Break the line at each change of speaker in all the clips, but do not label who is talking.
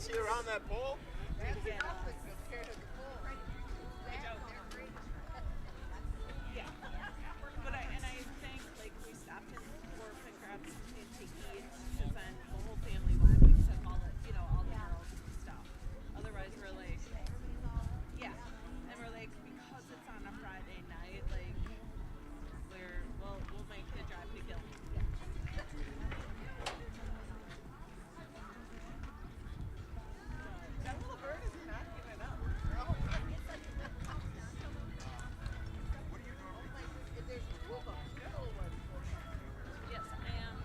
Is she around that pole?
That's nothing compared to the pole.
Yeah. But I think like we stopped in for pick her up and to eat because then the whole family went. We took all the all the girls and stuff. Otherwise we're like yeah. And we're like because it's on a Friday night, like we'll make the drive to Gilman.
That little bird is not giving up. There's two of them, little ones.
Yes, I am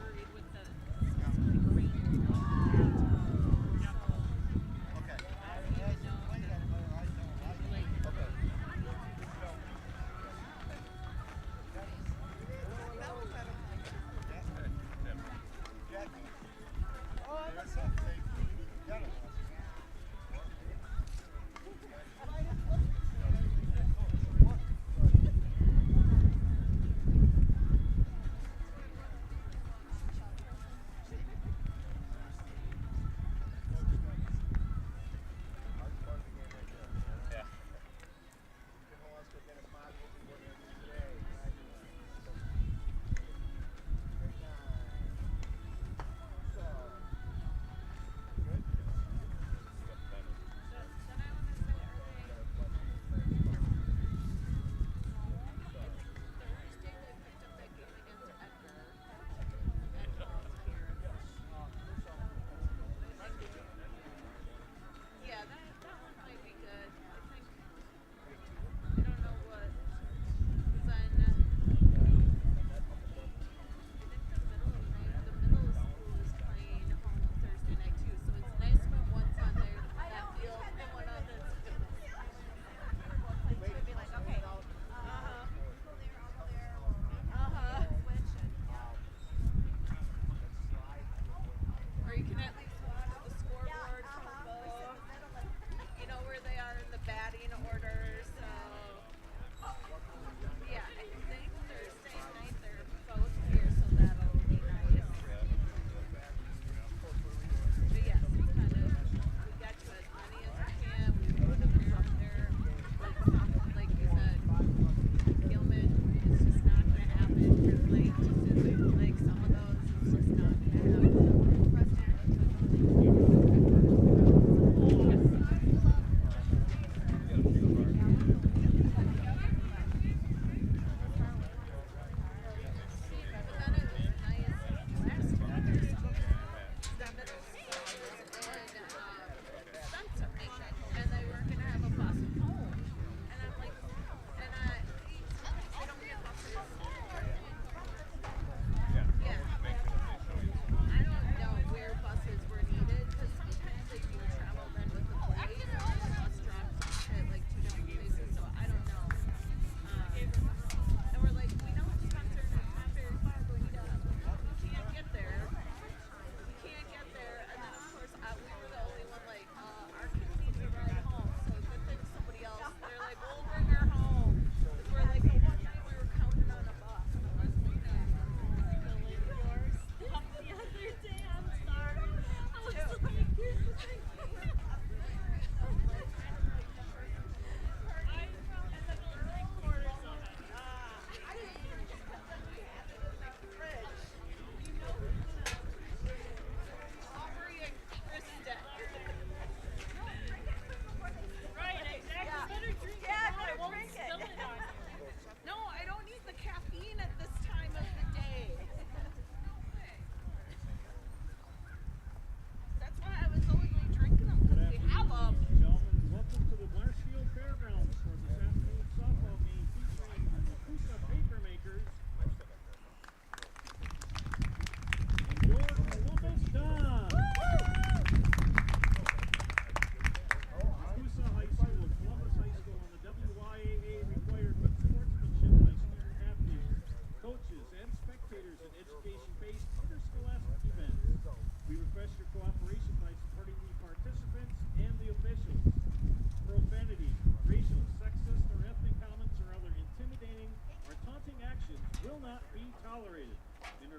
worried with the rain.
Okay.
I don't even know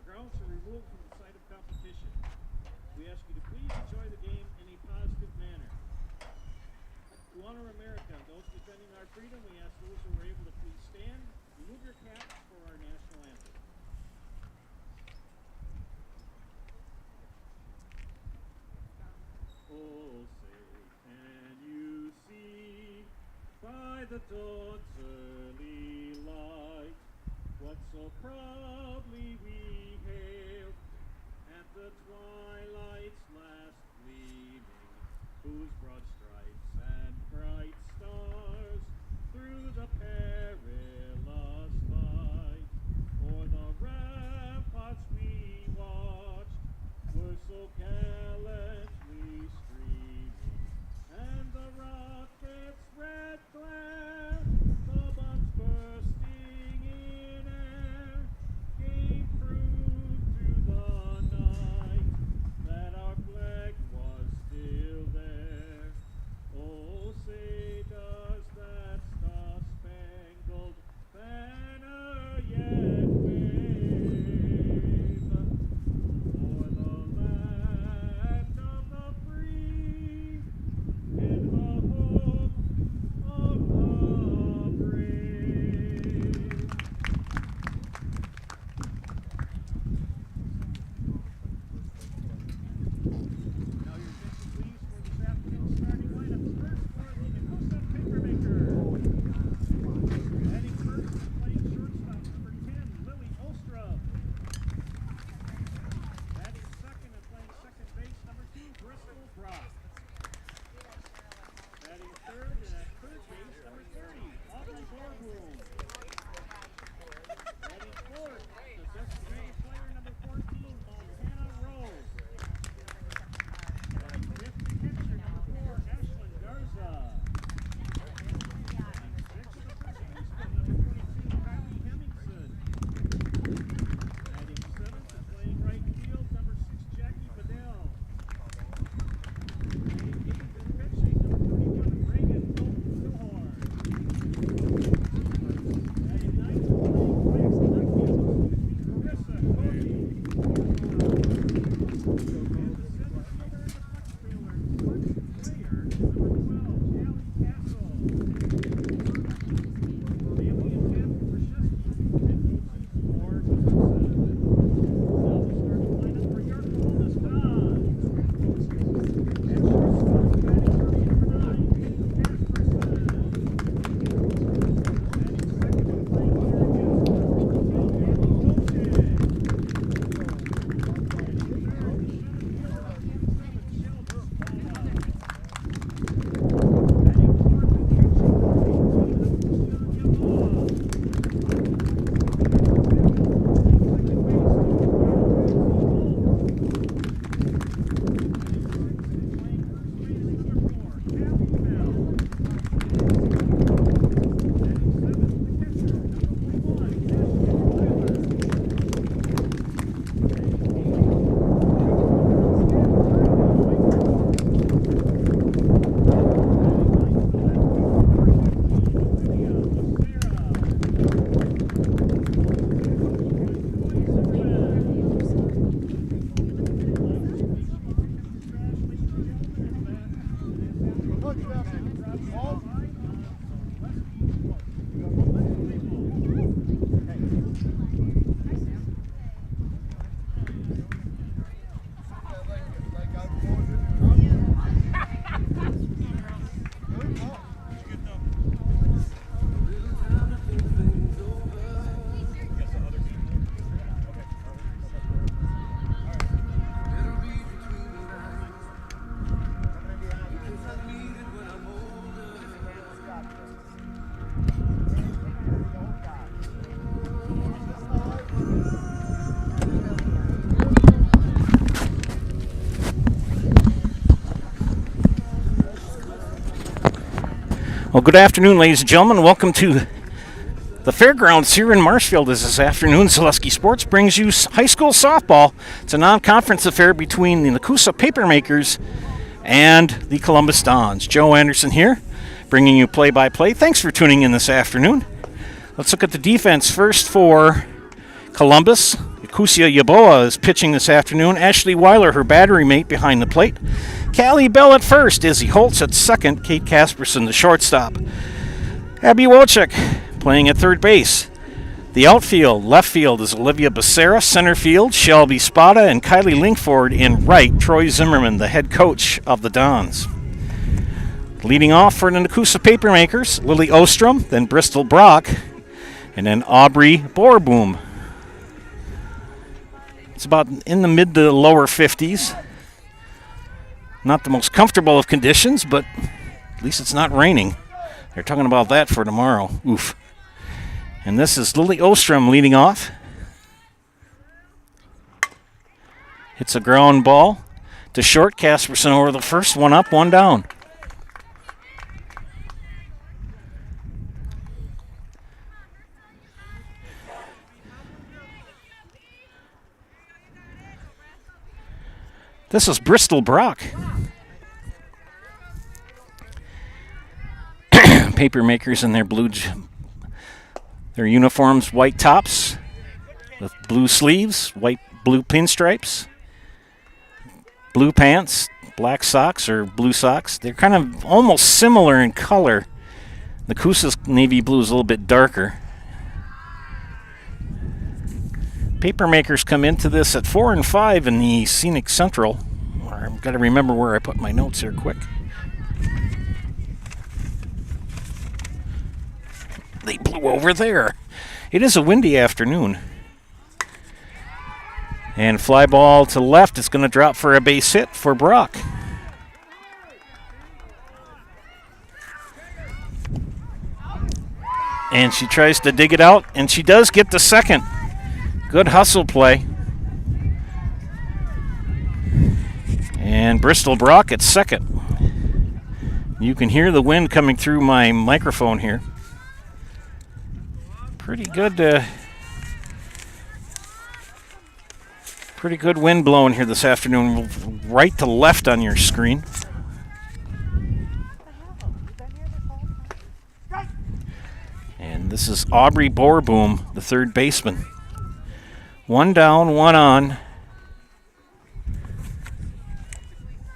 grounds are removed from the site of competition. We ask you to please enjoy the game in a freedom, we ask those who are able to please stand, remove your caps for our national anthem. Oh, say, can you see by the dawn's early light what so proudly we hailed at the twilight's last gleaming, whose broad stripes and bright stars through the perilous fight o'er the ramparts we watched were so gallantly streaming, and the rocket's red glare, the bombs bursting in air, gave proof to the night that our flag was still there. Oh, say does that star-spangled banner yet wave o'er the land of the free and the home of the brave? Now your attention please for this afternoon's starting lineup. First for the Nekoosa Papermakers. Batting first and playing shortstop, number 10, Lily Olstrom. Batting second and playing second base, number 2, Bristol Brock. Batting third and at third base, number 30, Audrey Borgholm. Batting fourth, the designated player, number 14, Montana Rose. Batting fifth, the catcher, number 4, Ashlyn Garza. Batting sixth, the first baseman, number 22, Kylie Hemmingson. Batting seventh and playing right field, number 6, Jackie Bedell. Batting eighth and pitching, number 31, Reagan Philhorn. Batting ninth and playing right left field, Carissa Cody. And the center fielder and the flex player, number 12, Allie Castle. Bailey and Jeff Brzezinski, head coaches for Nekoosa. Now the starting lineup for your Columbus Dons. At shortstop, batting first, number 9, Kate Casperson. Batting second and playing third against number 52, Andy Wilson. Batting third, the center fielder, 27, Shelby Spalla. Batting fourth and catching, number 18, Nekoosa Yaboa. Well, good afternoon, ladies and gentlemen. Welcome to the fairgrounds here in Marshfield. This afternoon, Zaleski Sports brings you high school softball. It's a non-conference affair between the Nekoosa Papermakers and the Columbus Dons. Joe Anderson here, bringing you play-by-play. Thanks for tuning in this afternoon. Let's look at the defense first for Columbus. Nekoosa Yaboa is pitching this afternoon. Ashley Weiler, her battery mate, behind the plate. Callie Bell at first. Izzy Holtz at second. Kate Casperson, the shortstop. Abby Wojcik playing at third base. The outfield, left field is Olivia Becerra. Center field, Shelby Spada and Kylie Linkford. In right, Troy Zimmerman, the head coach of the Dons. Leading off for the Nekoosa Papermakers, Lily Ostrom, then Bristol Brock, and then Aubrey Borboom. It's about in the mid to lower 50s. Not the most comfortable of conditions, but at least it's not raining. They're talking about that for tomorrow. Oof. And this is Lily Ostrom leading off. Hits a ground ball to short. Casperson over the first. One up, one down. This is Bristol Brock. Papermakers in their their uniforms, white tops with blue sleeves, blue pinstripes, blue pants, black socks or blue socks. They're kind of almost similar in color. Nekoosa's navy blue is a little bit darker. Papermakers come into this at 4 and 5 in the Scenic Central. I've got to remember where I put my notes here quick. They blew over there. It is a windy afternoon. And fly ball to left. It's going to drop for a base hit for Brock. And she tries to dig it out, and she does get the second. Good hustle play. And Bristol Brock at second. You can hear the wind coming through my microphone here. Pretty good wind blowing here this afternoon, right to left on your screen. And this is Aubrey Borboom, the third baseman. One down, one on.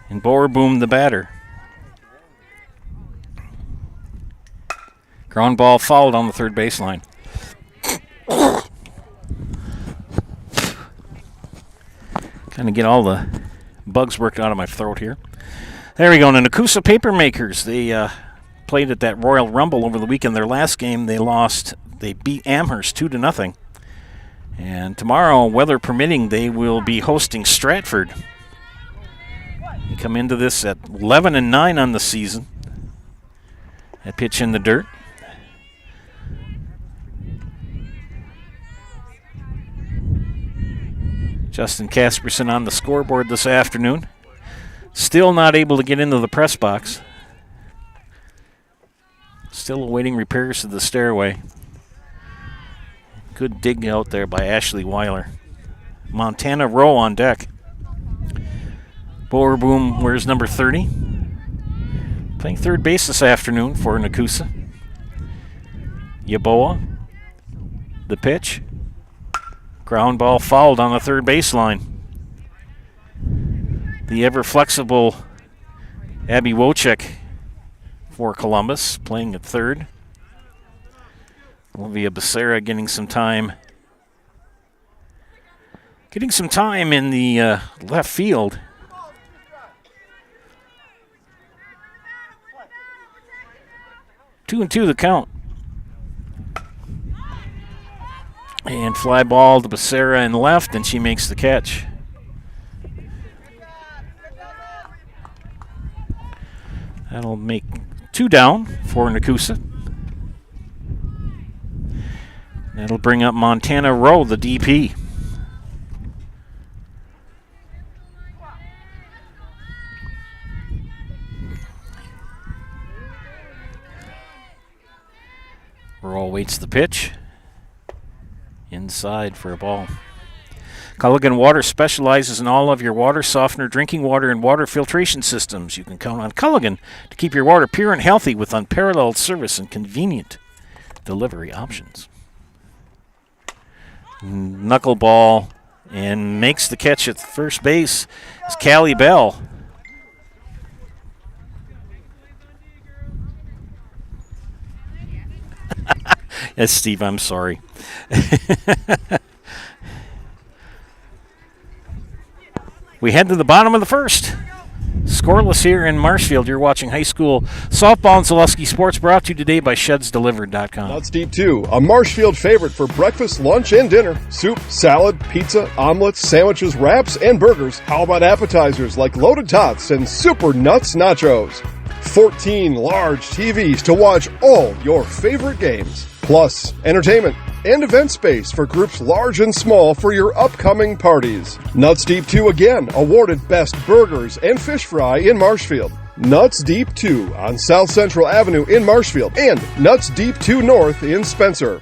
And Borboom, the batter. Ground ball fouled on the third baseline. Kind of get all the bugs worked out of my throat here. There we go. And the Nekoosa Papermakers, they played at that Royal Rumble over the weekend. Their last game, they lost. They beat Amherst 2-0. And tomorrow, weather permitting, they will be hosting Stratford. They come into this at 11 and 9 on the season. That pitch in the dirt. Justin Casperson on the scoreboard this afternoon. Still not able to get into the press box. Still awaiting repairs to the stairway. Good dig out there by Ashley Weiler. Montana Rowe on deck. Borboom wears number 30. Playing third base this afternoon for Nekoosa. Yaboa. The pitch. Ground ball fouled on the third baseline. The ever-flexible Abby Wojcik for Columbus, playing at third. Olivia Becerra getting some time. Getting some time in the left field. Two and two the count. And fly ball to Becerra in left, and she makes the catch. That'll make two down for Nekoosa. That'll bring up Montana Rowe, the DP. Rowe waits the pitch. Inside for a ball. Culligan Water specializes in all of your water softener, drinking water, and water filtration systems. You can count on Culligan to keep your water pure and healthy with unparalleled service and convenient delivery options. Knuckleball and makes the catch at first base is Callie Bell. Steve, I'm sorry. We head to the bottom of the first. Scoreless here in Marshfield. You're watching high school softball and Zaleski Sports, brought to you today by ShedsDelivered.com.
Nuts Deep 2, a Marshfield favorite for breakfast, lunch, and dinner. Soup, salad, pizza, omelets, sandwiches, wraps, and burgers. How about appetizers like loaded tots and super nuts nachos? 14 large TVs to watch all your favorite games. Plus, entertainment and event space for groups large and small for your upcoming parties. Nuts Deep 2 again, awarded Best Burgers and Fish Fry in Marshfield. Nuts Deep 2 on South Central Avenue in Marshfield and Nuts Deep 2 North in Spencer.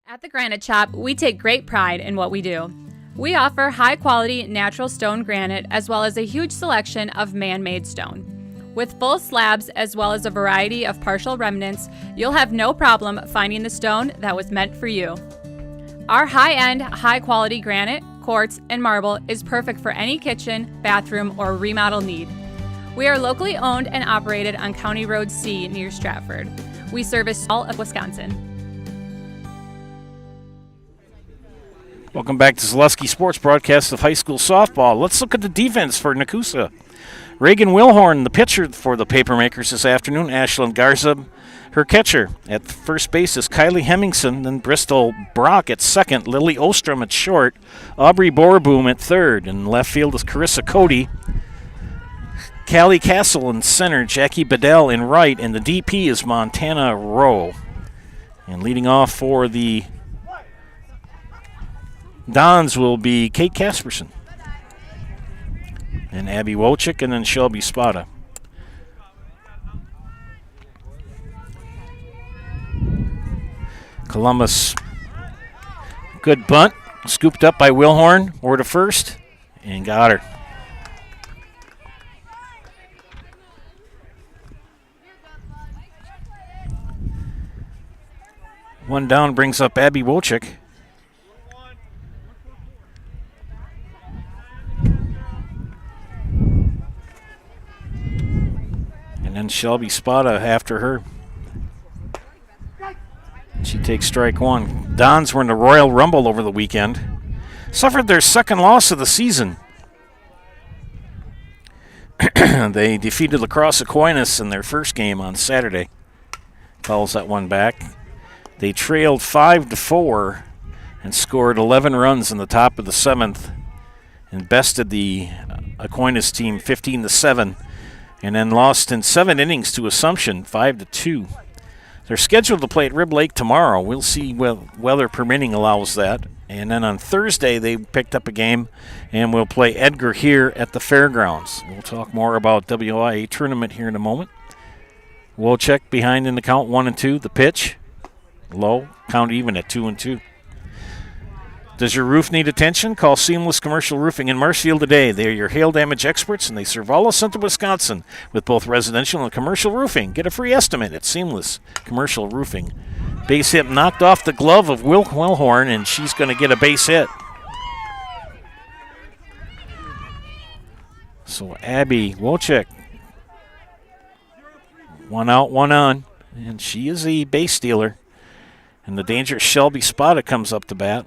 At the Granite Shop, we take great pride in what we do. We offer high-quality natural stone granite as well as a huge selection of man-made stone. With full slabs as well as a variety of partial remnants, you'll have no problem finding the stone that was meant for you. Our high-end, high-quality granite, quartz, and marble is perfect for any kitchen, bathroom, or remodel need. We are locally owned and operated on County Road C near Stratford. We service all of Wisconsin.
Welcome back to Zaleski Sports broadcast of high school softball. Let's look at the defense for Nekoosa. Reagan Wilhorn, the pitcher for the Papermakers this afternoon. Ashlyn Garza, her catcher. At first base is Kylie Hemmingson, then Bristol Brock at second, Lily Ostrom at short, Aubrey Borboom at third, and left field is Carissa Cody. Callie Castle in center, Jackie Bedell in right, and the DP is Montana Rowe. And leading off for the Dons will be Kate Casperson. And Abby Wojcik, and then Shelby Spada. Columbus, good bunt, scooped up by Wilhorn, over to first, and got her. One down brings up Abby Wojcik. And then Shelby Spada after her. She takes strike one. Dons were in the Royal Rumble over the weekend. Suffered their second loss of the season. They defeated La Crosse Aquinas in their first game on Saturday. Calls that one back. They trailed 5-4 and scored 11 runs in the top of the seventh and bested the Aquinas team 15-7. And then lost in 7 innings to Assumption, 5-2. They're scheduled to play at Rib Lake tomorrow. We'll see weather permitting allows that. And then on Thursday, they picked up a game and will play Edgar here at the fairgrounds. We'll talk more about WIAA tournament here in a moment. Wojcik behind in the count 1-2. The pitch, low, count even at 2-2. Does your roof need attention? Call Seamless Commercial Roofing in Marshfield today. They are your hail damage experts, and they serve all of Central Wisconsin with both residential and commercial roofing. Get a free estimate at Seamless Commercial Roofing. Base hit knocked off the glove of Will Wilhorn, and she's going to get a base hit. So Abby Wojcik, one out, one on, and she is a base stealer. And the dangerous Shelby Spada comes up to bat.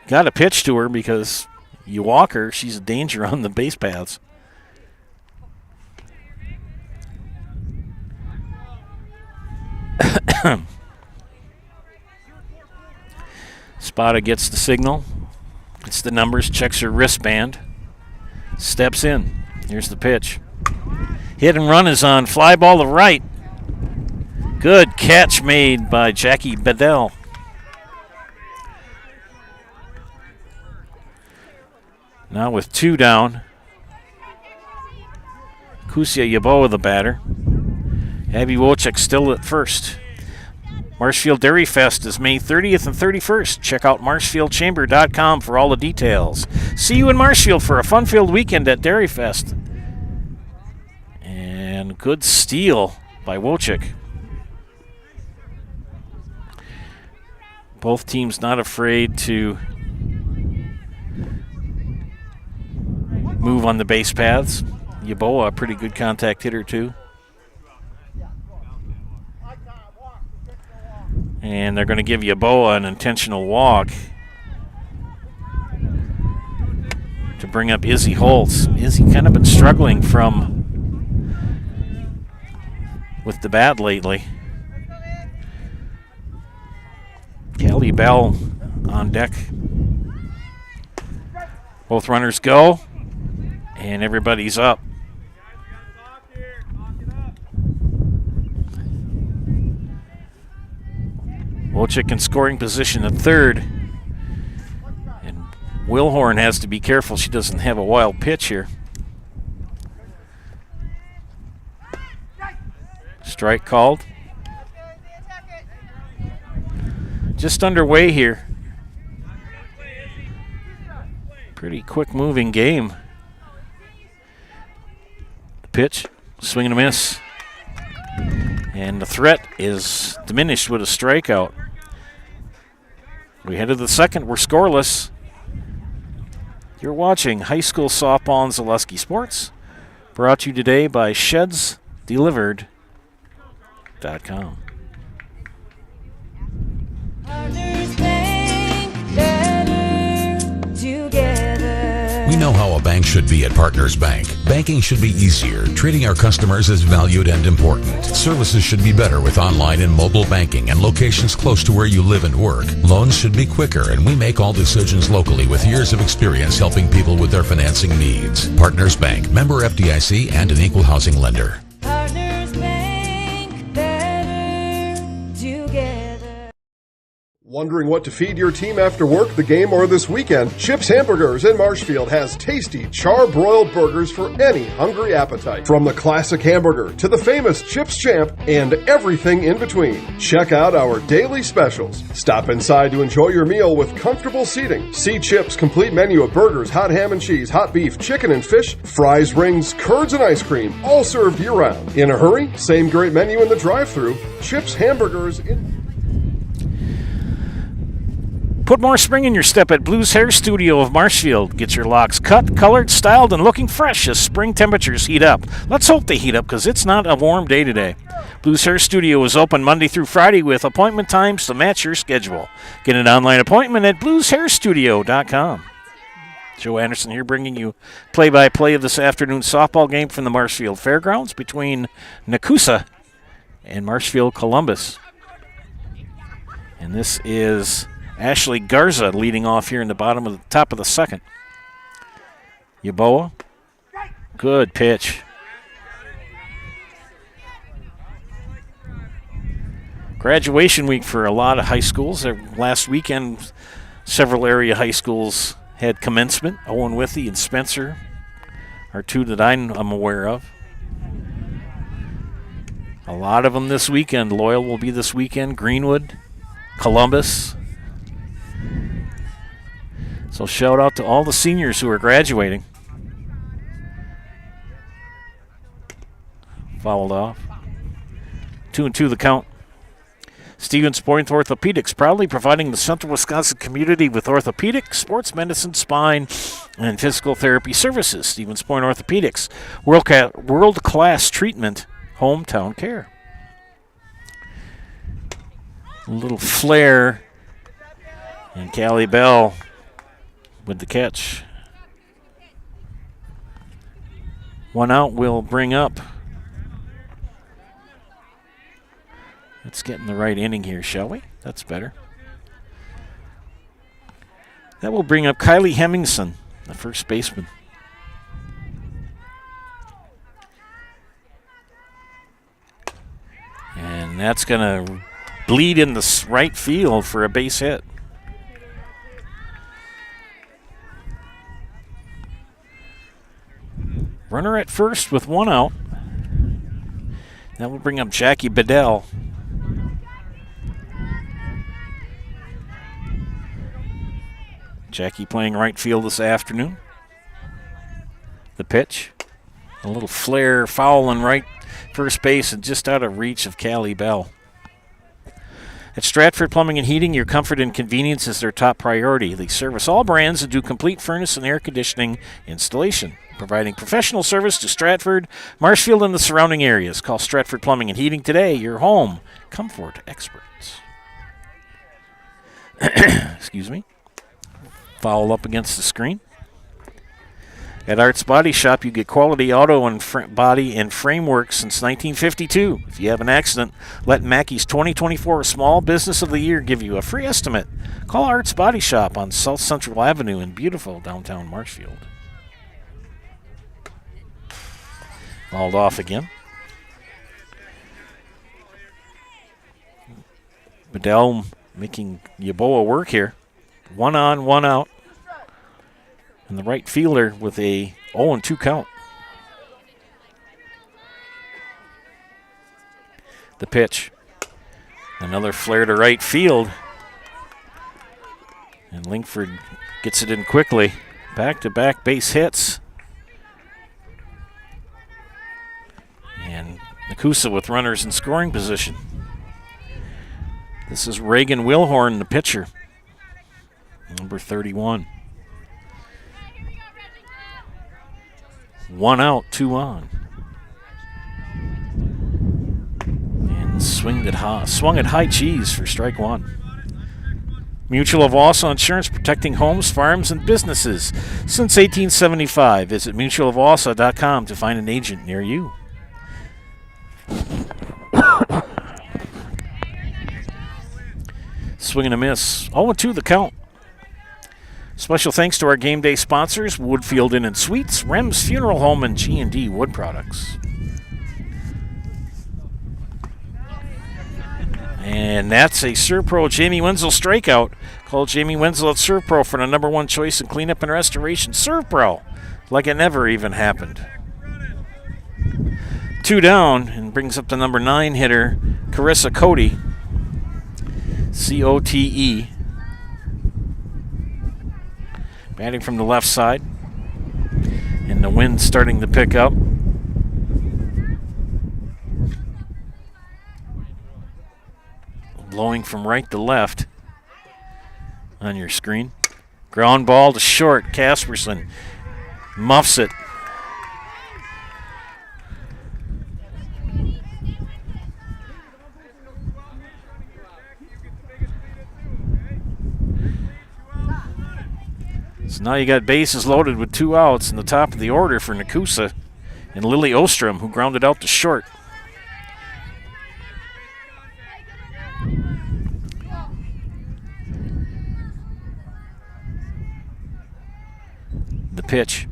Got to pitch to her because you walk her, she's a danger on the base paths. Spada gets the signal, gets the numbers, checks her wristband, steps in. Here's the pitch. Hit and run is on, fly ball to right. Good catch made by Jackie Bedell. Now with 2 down, Kusia Yaboa the batter. Abby Wojcik still at first. Marshfield Dairy Fest is May 30th and 31st. Check out marshfieldchamber.com for all the details. See you in Marshfield for a fun-filled weekend at Dairy Fest. And good steal by Wojcik. Both teams not afraid to move on the base paths. Yaboa, a pretty good contact hitter too. And they're going to give Yeboah an intentional walk to bring up Izzy Holtz. Izzy kind of been struggling with the bat lately. Callie Bell on deck. Both runners go, and everybody's up. Wojcik in scoring position at third. And Wilhorn has to be careful she doesn't have a wild pitch here. Strike called. Just underway here. Pretty quick moving game. The pitch, swing and a miss. And the threat is diminished with a strikeout. We head to the second, we're scoreless. You're watching High School Softball on Zaleski Sports, brought to you today by ShedsDelivered.com.
Partners Bank, better together.
We know how a bank should be at Partners Bank. Banking should be easier. Treating our customers as valued and important. Services should be better with online and mobile banking and locations close to where you live and work. Loans should be quicker, and we make all decisions locally with years of experience helping people with their financing needs. Partners Bank, member FDIC, and an equal housing lender.
Partners Bank, better together.
Wondering what to feed your team after work, the game, or this weekend? Chips Hamburgers in Marshfield has tasty, char-broiled burgers for any hungry appetite. From the classic hamburger to the famous Chips Champ and everything in between. Check out our daily specials. Stop inside to enjoy your meal with comfortable seating. See Chips' complete menu of burgers, hot ham and cheese, hot beef, chicken and fish, fries, rings, curds, and ice cream, all served year-round. In a hurry? Same great menu in the drive-thru. Chips Hamburgers in...
Put more spring in your step at Blues Hair Studio of Marshfield. Get your locks cut, colored, styled, and looking fresh as spring temperatures heat up. Let's hope they heat up because it's not a warm day today. Blues Hair Studio is open Monday through Friday with appointment times to match your schedule. Get an online appointment at blueshairstudio.com. Joe Anderson here bringing you play-by-play of this afternoon's softball game from the Marshfield Fairgrounds between Nekoosa and Marshfield Columbus. And this is Ashley Garza leading off here in the top of the second. Yeboah, good pitch. Graduation week for a lot of high schools. Last weekend, several area high schools had commencement. Owen Withy and Spencer are two that I'm aware of. A lot of them this weekend. Loyal will be this weekend. Greenwood, Columbus. So shout out to all the seniors who are graduating. Fouled off. 2-2 the count. Stevens Point Orthopedics, proudly providing the Central Wisconsin community with orthopedic, sports medicine, spine, and physical therapy services. Stevens Point Orthopedics, world-class treatment, hometown care. A little flare, and Callie Bell with the catch. One out will bring up. Let's get in the right inning here, shall we? That's better. That will bring up Kylie Hemmingson, the first baseman. And that's going to bleed in the right field for a base hit. Runner at first with one out. That will bring up Jackie Bedell. Jackie playing right field this afternoon. The pitch. A little flare foul on right first base and just out of reach of Callie Bell. At Stratford Plumbing and Heating, your comfort and convenience is their top priority. They service all brands and do complete furnace and air conditioning installation, providing professional service to Stratford, Marshfield, and the surrounding areas. Call Stratford Plumbing and Heating today, your home comfort experts. Excuse me. Foul up against the screen. At Art's Body Shop, you get quality auto and body and framework since 1952. If you have an accident, let Mackey's 2024 Small Business of the Year give you a free estimate. Call Art's Body Shop on South Central Avenue in beautiful downtown Marshfield. Balled off again. Bedell making Yeboah work here. 1 on, 1 out. And the right fielder with a 0-2 count. The pitch. Another flare to right field. And Lingford gets it in quickly. Back-to-back base hits. And Nekoosa with runners in scoring position. This is Reagan Wilhorn, the pitcher. Number 31. 1 out, 2 on. And swung at high cheese for strike 1. Mutual of Wausau Insurance, protecting homes, farms, and businesses since 1875. Visit mutualofwausau.com to find an agent near you. Swing and a miss. 0-2 the count. Special thanks to our game day sponsors, Woodfield Inn and Suites, Rem's Funeral Home, and G&D Wood Products. And that's a ServPro Jamie Wenzel strikeout. Call Jamie Wenzel at ServPro for the #1 choice in cleanup and restoration. ServPro, like it never even happened. 2 down, and brings up the number 9 hitter, Carissa Cody. C-O-T-E. Batting from the left side. And the wind starting to pick up. Blowing from right to left on your screen. Ground ball to short. Casperson muffs it. So now you got bases loaded with 2 outs in the top of the order for Nekoosa and Lily Ostrom, who grounded out to short. The pitch,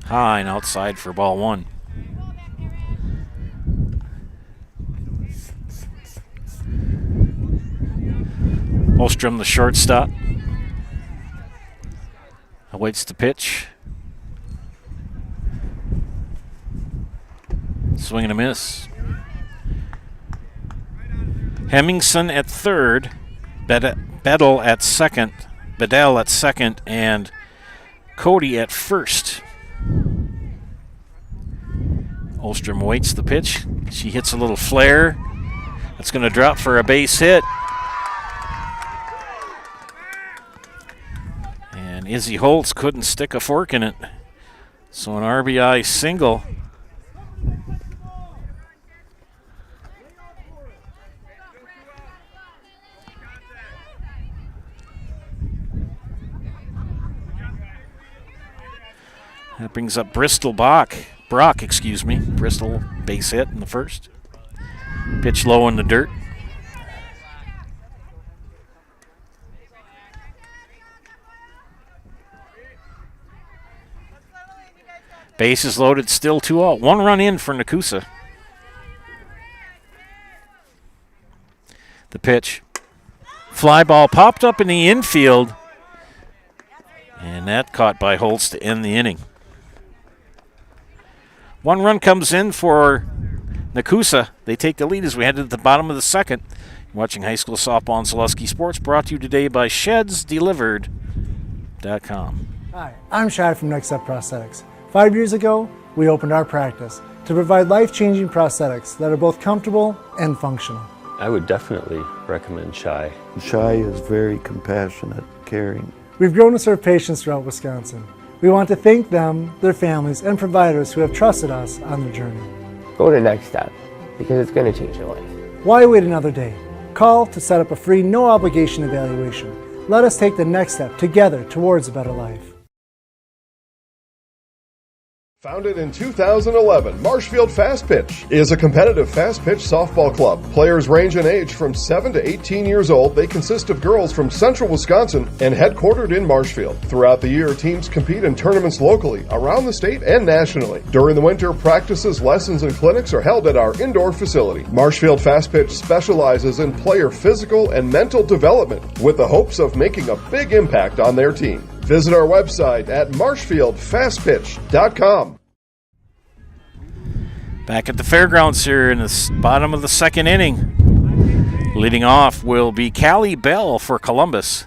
high and outside for ball 1. Ostrom, the shortstop, awaits the pitch. Swing and a miss. Hemmingson at third, Bedell at second, and Cody at first. Ostrom awaits the pitch. She hits a little flare. That's going to drop for a base hit. And Izzy Holtz couldn't stick a fork in it. So an RBI single. That brings up Brock, Bristol base hit in the first. Pitch low in the dirt. Bases loaded, still 2 out. 1 run in for Nekoosa. The pitch. Fly ball popped up in the infield. And that caught by Holtz to end the inning. 1 run comes in for Nekoosa. They take the lead as we head to the bottom of the second. You're watching high school softball on Saleski Sports, brought to you today by ShedsDelivered.com.
Hi, I'm Shad from Next Step Prosthetics. 5 years ago, we opened our practice to provide life-changing prosthetics that are both comfortable and functional.
I would definitely recommend Shai.
Shai is very compassionate, caring.
We've grown to serve patients throughout Wisconsin. We want to thank them, their families, and providers who have trusted us on the journey.
Go to Next Step, because it's going to change your life.
Why wait another day? Call to set up a free, no-obligation evaluation. Let us take the next step together towards a better life.
Founded in 2011, Marshfield Fast Pitch is a competitive fast pitch softball club. Players range in age from 7 to 18 years old. They consist of girls from central Wisconsin and headquartered in Marshfield. Throughout the year, teams compete in tournaments locally, around the state, and nationally. During the winter, practices, lessons, and clinics are held at our indoor facility. Marshfield Fast Pitch specializes in player physical and mental development with the hopes of making a big impact on their team. Visit our website at marshfieldfastpitch.com.
Back at the fairgrounds here in the bottom of the second inning. Leading off will be Callie Bell for Columbus.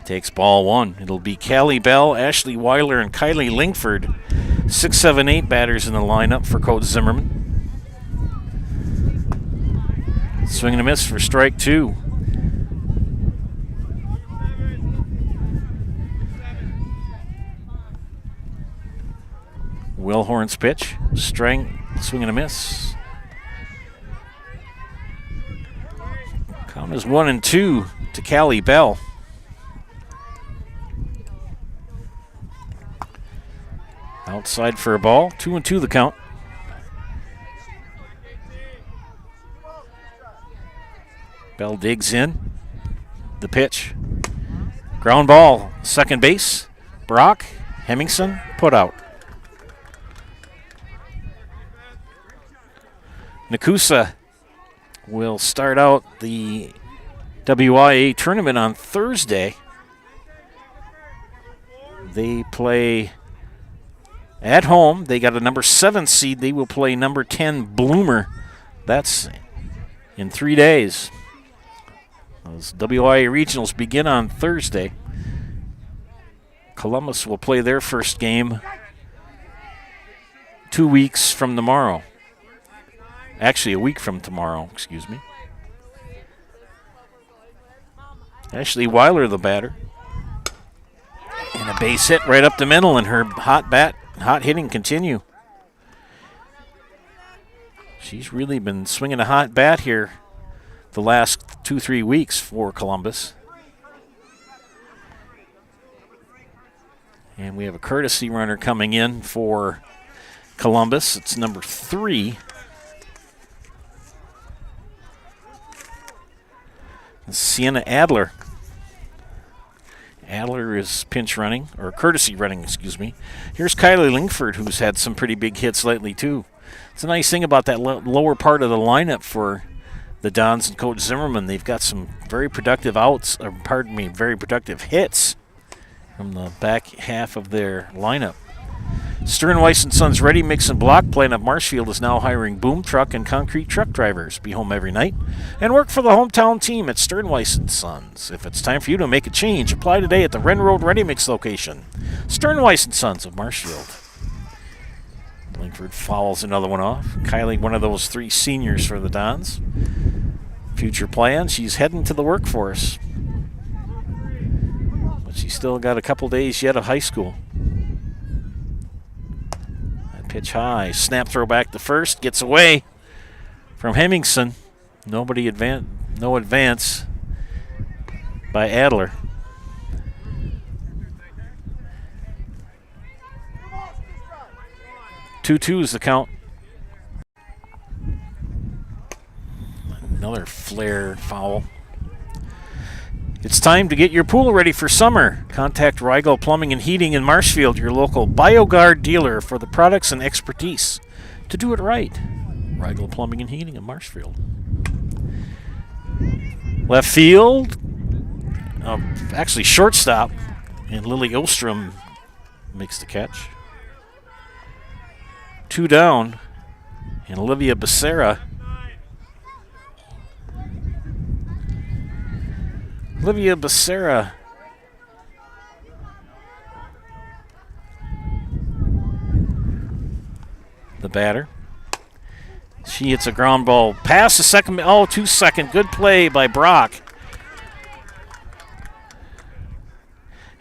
Takes ball one. It'll be Callie Bell, Ashley Weiler, and Kylie Lingford. 6, 7, 8 batters in the lineup for Coach Zimmerman. Swing and a miss for strike two. Wilhorn's pitch. Swing and a miss. Count is 1-2 to Callie Bell. Outside for a ball. 2-2 the count. Bell digs in. The pitch. Ground ball. Second base. Brock. Hemmingson. Put out. Nekoosa will start out the WIAA tournament on Thursday. They play at home. They got a number 7 seed. They will play number 10 Bloomer. That's in 3 days. Those WIAA regionals begin on Thursday. Columbus will play their first game 2 weeks from tomorrow. Actually, a week from tomorrow, excuse me. Ashley Weiler, the batter. And a base hit right up the middle, and her hot hitting continue. She's really been swinging a hot bat here the last 2-3 weeks for Columbus. And we have a courtesy runner coming in for Columbus. It's number 3. Sienna Adler. Adler is pinch running, or courtesy running, excuse me. Here's Kylie Lingford, who's had some pretty big hits lately, too. It's a nice thing about that lower part of the lineup for the Dons and Coach Zimmerman. They've got some very productive very productive hits from the back half of their lineup. Stern Weiss & Sons Ready Mix and Block plant of Marshfield is now hiring boom truck and concrete truck drivers. Be home every night and work for the hometown team at Stern Weiss & Sons. If it's time for you to make a change, apply today at the Wren Road Ready Mix location. Stern Weiss & Sons of Marshfield. Lingford fouls another one off. Kylie, one of those 3 seniors for the Dons. Future plans, she's heading to the workforce. But she's still got a couple days yet of high school. That pitch high. Snap throw back to first. Gets away from Hemmingson. No advance by Adler. 2-2 is the count. Another flare foul. It's time to get your pool ready for summer. Contact Rigel Plumbing and Heating in Marshfield, your local BioGuard dealer, for the products and expertise to do it right. Rigel Plumbing and Heating in Marshfield. Left field, actually shortstop, and Lily Ostrom makes the catch. 2 down, and Olivia Becerra. Olivia Becerra. The batter. She hits a ground ball past the second. Oh, 2-second. Good play by Brock.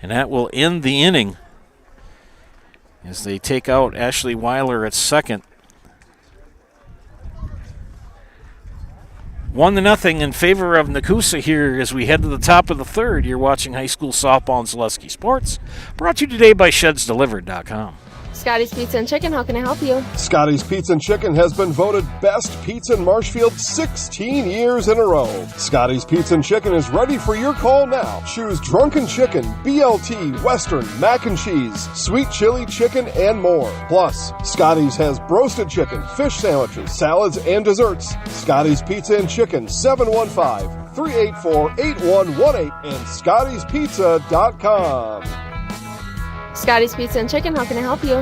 And that will end the inning as they take out Ashley Weiler at second. 1-0 in favor of Nekoosa here as we head to the top of the third. You're watching high school softball and Zaleski Sports, brought to you today by ShedsDelivered.com.
Scotty's Pizza and Chicken, how can I help you?
Scotty's Pizza and Chicken has been voted best pizza in Marshfield 16 years in a row. Scotty's Pizza and Chicken is ready for your call now. Choose drunken chicken, BLT, Western, mac and cheese, sweet chili chicken, and more. Plus, Scotty's has broasted chicken, fish sandwiches, salads, and desserts. Scotty's Pizza and Chicken, 715-384-8118 and Scotty'sPizza.com.
Scotty's Pizza and Chicken, how can I help you?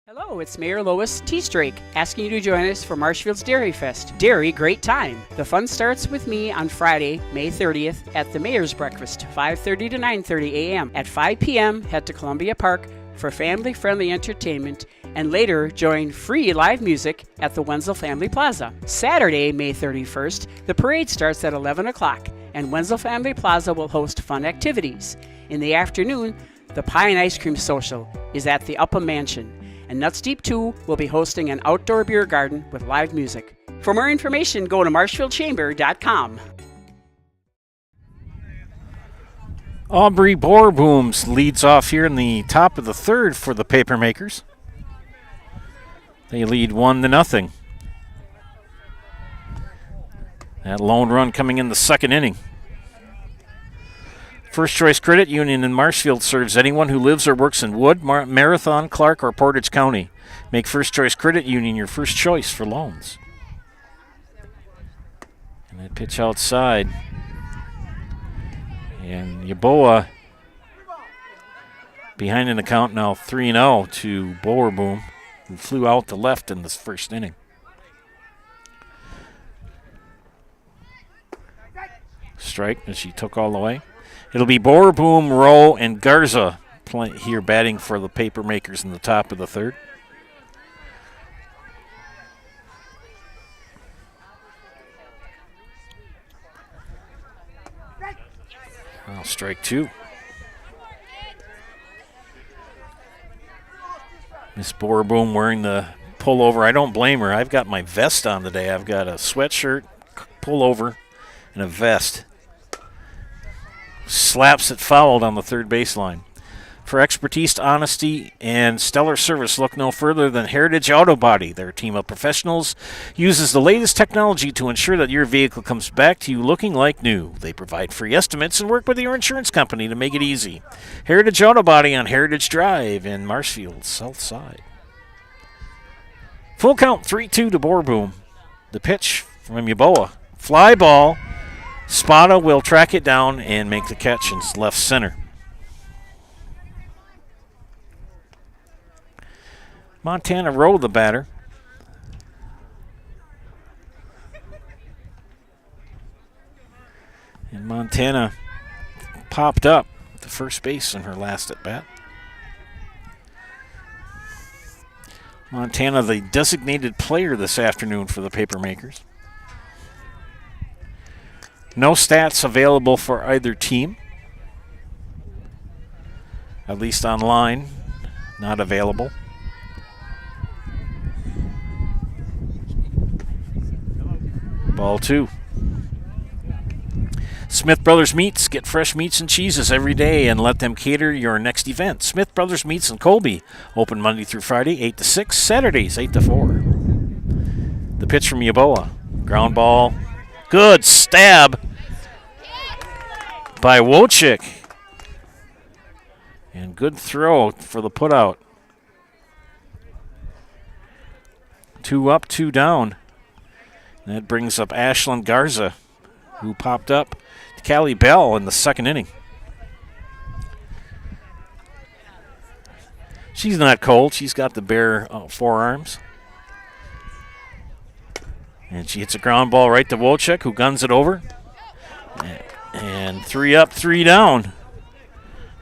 Hello, it's Mayor Lois T. Strake asking you to join us for Marshfield's Dairy Fest. Dairy, great time. The fun starts with me on Friday, May 30th at the Mayor's Breakfast, 5:30 to 9:30 a.m. At 5 p.m., head to Columbia Park for family-friendly entertainment and later join free live music at the Wenzel Family Plaza. Saturday, May 31st, the parade starts at 11 o'clock and Wenzel Family Plaza will host fun activities. In the afternoon, the Pie and Ice Cream Social is at the Upham Mansion, and Nuts Deep 2 will be hosting an outdoor beer garden with live music. For more information, go to marshfieldchamber.com.
Aubrey Boerbooms leads off here in the top of the third for the Papermakers. They lead 1-0. That lone run coming in the second inning. First Choice Credit Union in Marshfield serves anyone who lives or works in Wood, Marathon, Clark, or Portage County. Make First Choice Credit Union your first choice for loans. And that pitch outside. And Yaboa behind an account now 3-0 to Boerboom, who flew out to left in this first inning. Strike as she took all the way. It'll be Boerboom, Rowe, and Garza here batting for the Papermakers in the top of the third. Well, strike two. Miss Boerboom wearing the pullover. I don't blame her. I've got my vest on today. I've got a sweatshirt, pullover, and a vest. Slaps it fouled on the third baseline. For expertise, honesty, and stellar service, look no further than Heritage Auto Body. Their team of professionals uses the latest technology to ensure that your vehicle comes back to you looking like new. They provide free estimates and work with your insurance company to make it easy. Heritage Auto Body on Heritage Drive in Marshfield, South Side. Full count, 3-2 to Boerboom. The pitch from Yaboa. Fly ball. Spada will track it down and make the catch in left center. Montana Rowe, the batter. And Montana popped up to first base in her last at bat. Montana, the designated player this afternoon for the Papermakers. No stats available for either team. At least online, not available. Ball two. Smith Brothers Meats. Get fresh meats and cheeses every day and let them cater your next event. Smith Brothers Meats in Colby. Open Monday through Friday, 8 to 6. Saturdays, 8 to 4. The pitch from Yaboa. Ground ball. Good stab by Wojcik. And good throw for the putout. 2 up, 2 down. And that brings up Ashlyn Garza, who popped up to Callie Bell in the second inning. She's not cold. She's got the bare forearms. And she hits a ground ball right to Wojcik, who guns it over. And 3 up, 3 down.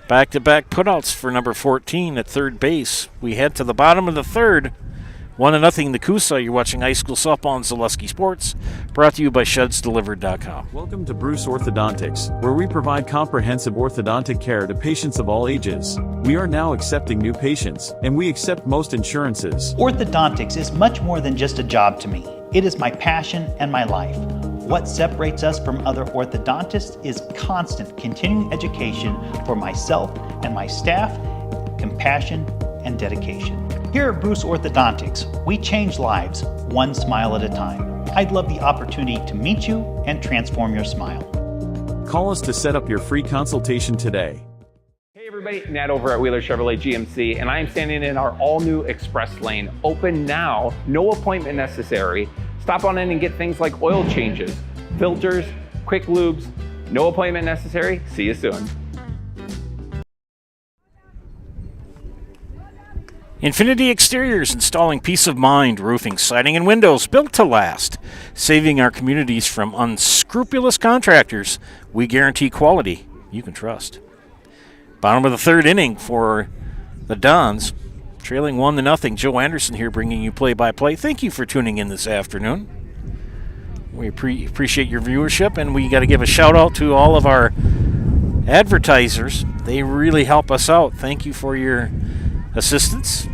Back-to-back putouts for number 14 at third base. We head to the bottom of the third. 1-0 Nekoosa. You're watching high school softball and Zaleski Sports. Brought to you by ShedsDelivered.com.
Welcome to Bruce Orthodontics, where we provide comprehensive orthodontic care to patients of all ages. We are now accepting new patients, and we accept most insurances.
Orthodontics is much more than just a job to me. It is my passion and my life. What separates us from other orthodontists is constant continuing education for myself and my staff, compassion, and dedication. Here at Bruce Orthodontics, we change lives one smile at a time. I'd love the opportunity to meet you and transform your smile.
Call us to set up your free consultation today.
Hey everybody, Nat over at Wheeler Chevrolet GMC, and I am standing in our all-new Express Lane. Open now, no appointment necessary. Stop on in and get things like oil changes, filters, quick lubes, no appointment necessary. See you soon.
Infinity Exteriors, installing peace of mind, roofing, siding, and windows built to last. Saving our communities from unscrupulous contractors. We guarantee quality you can trust. Bottom of the third inning for the Dons. Trailing 1-0. Joe Anderson here bringing you play-by-play. Thank you for tuning in this afternoon. We appreciate your viewership, and we got to give a shout-out to all of our advertisers. They really help us out. Thank you for your assistance.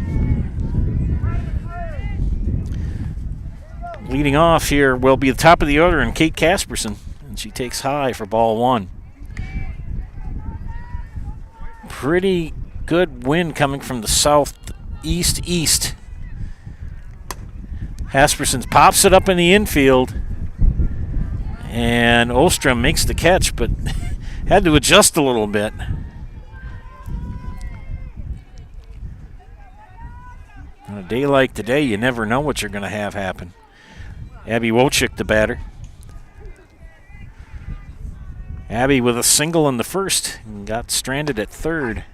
Leading off here will be the top of the order and Kate Casperson, and she takes high for ball one. Pretty good wind coming from the southeast. Casperson pops it up in the infield, and Ostrom makes the catch, but had to adjust a little bit. On a day like today, you never know what you're going to have happen. Abby Wojcik, the batter. Abby with a single in the first and got stranded at third.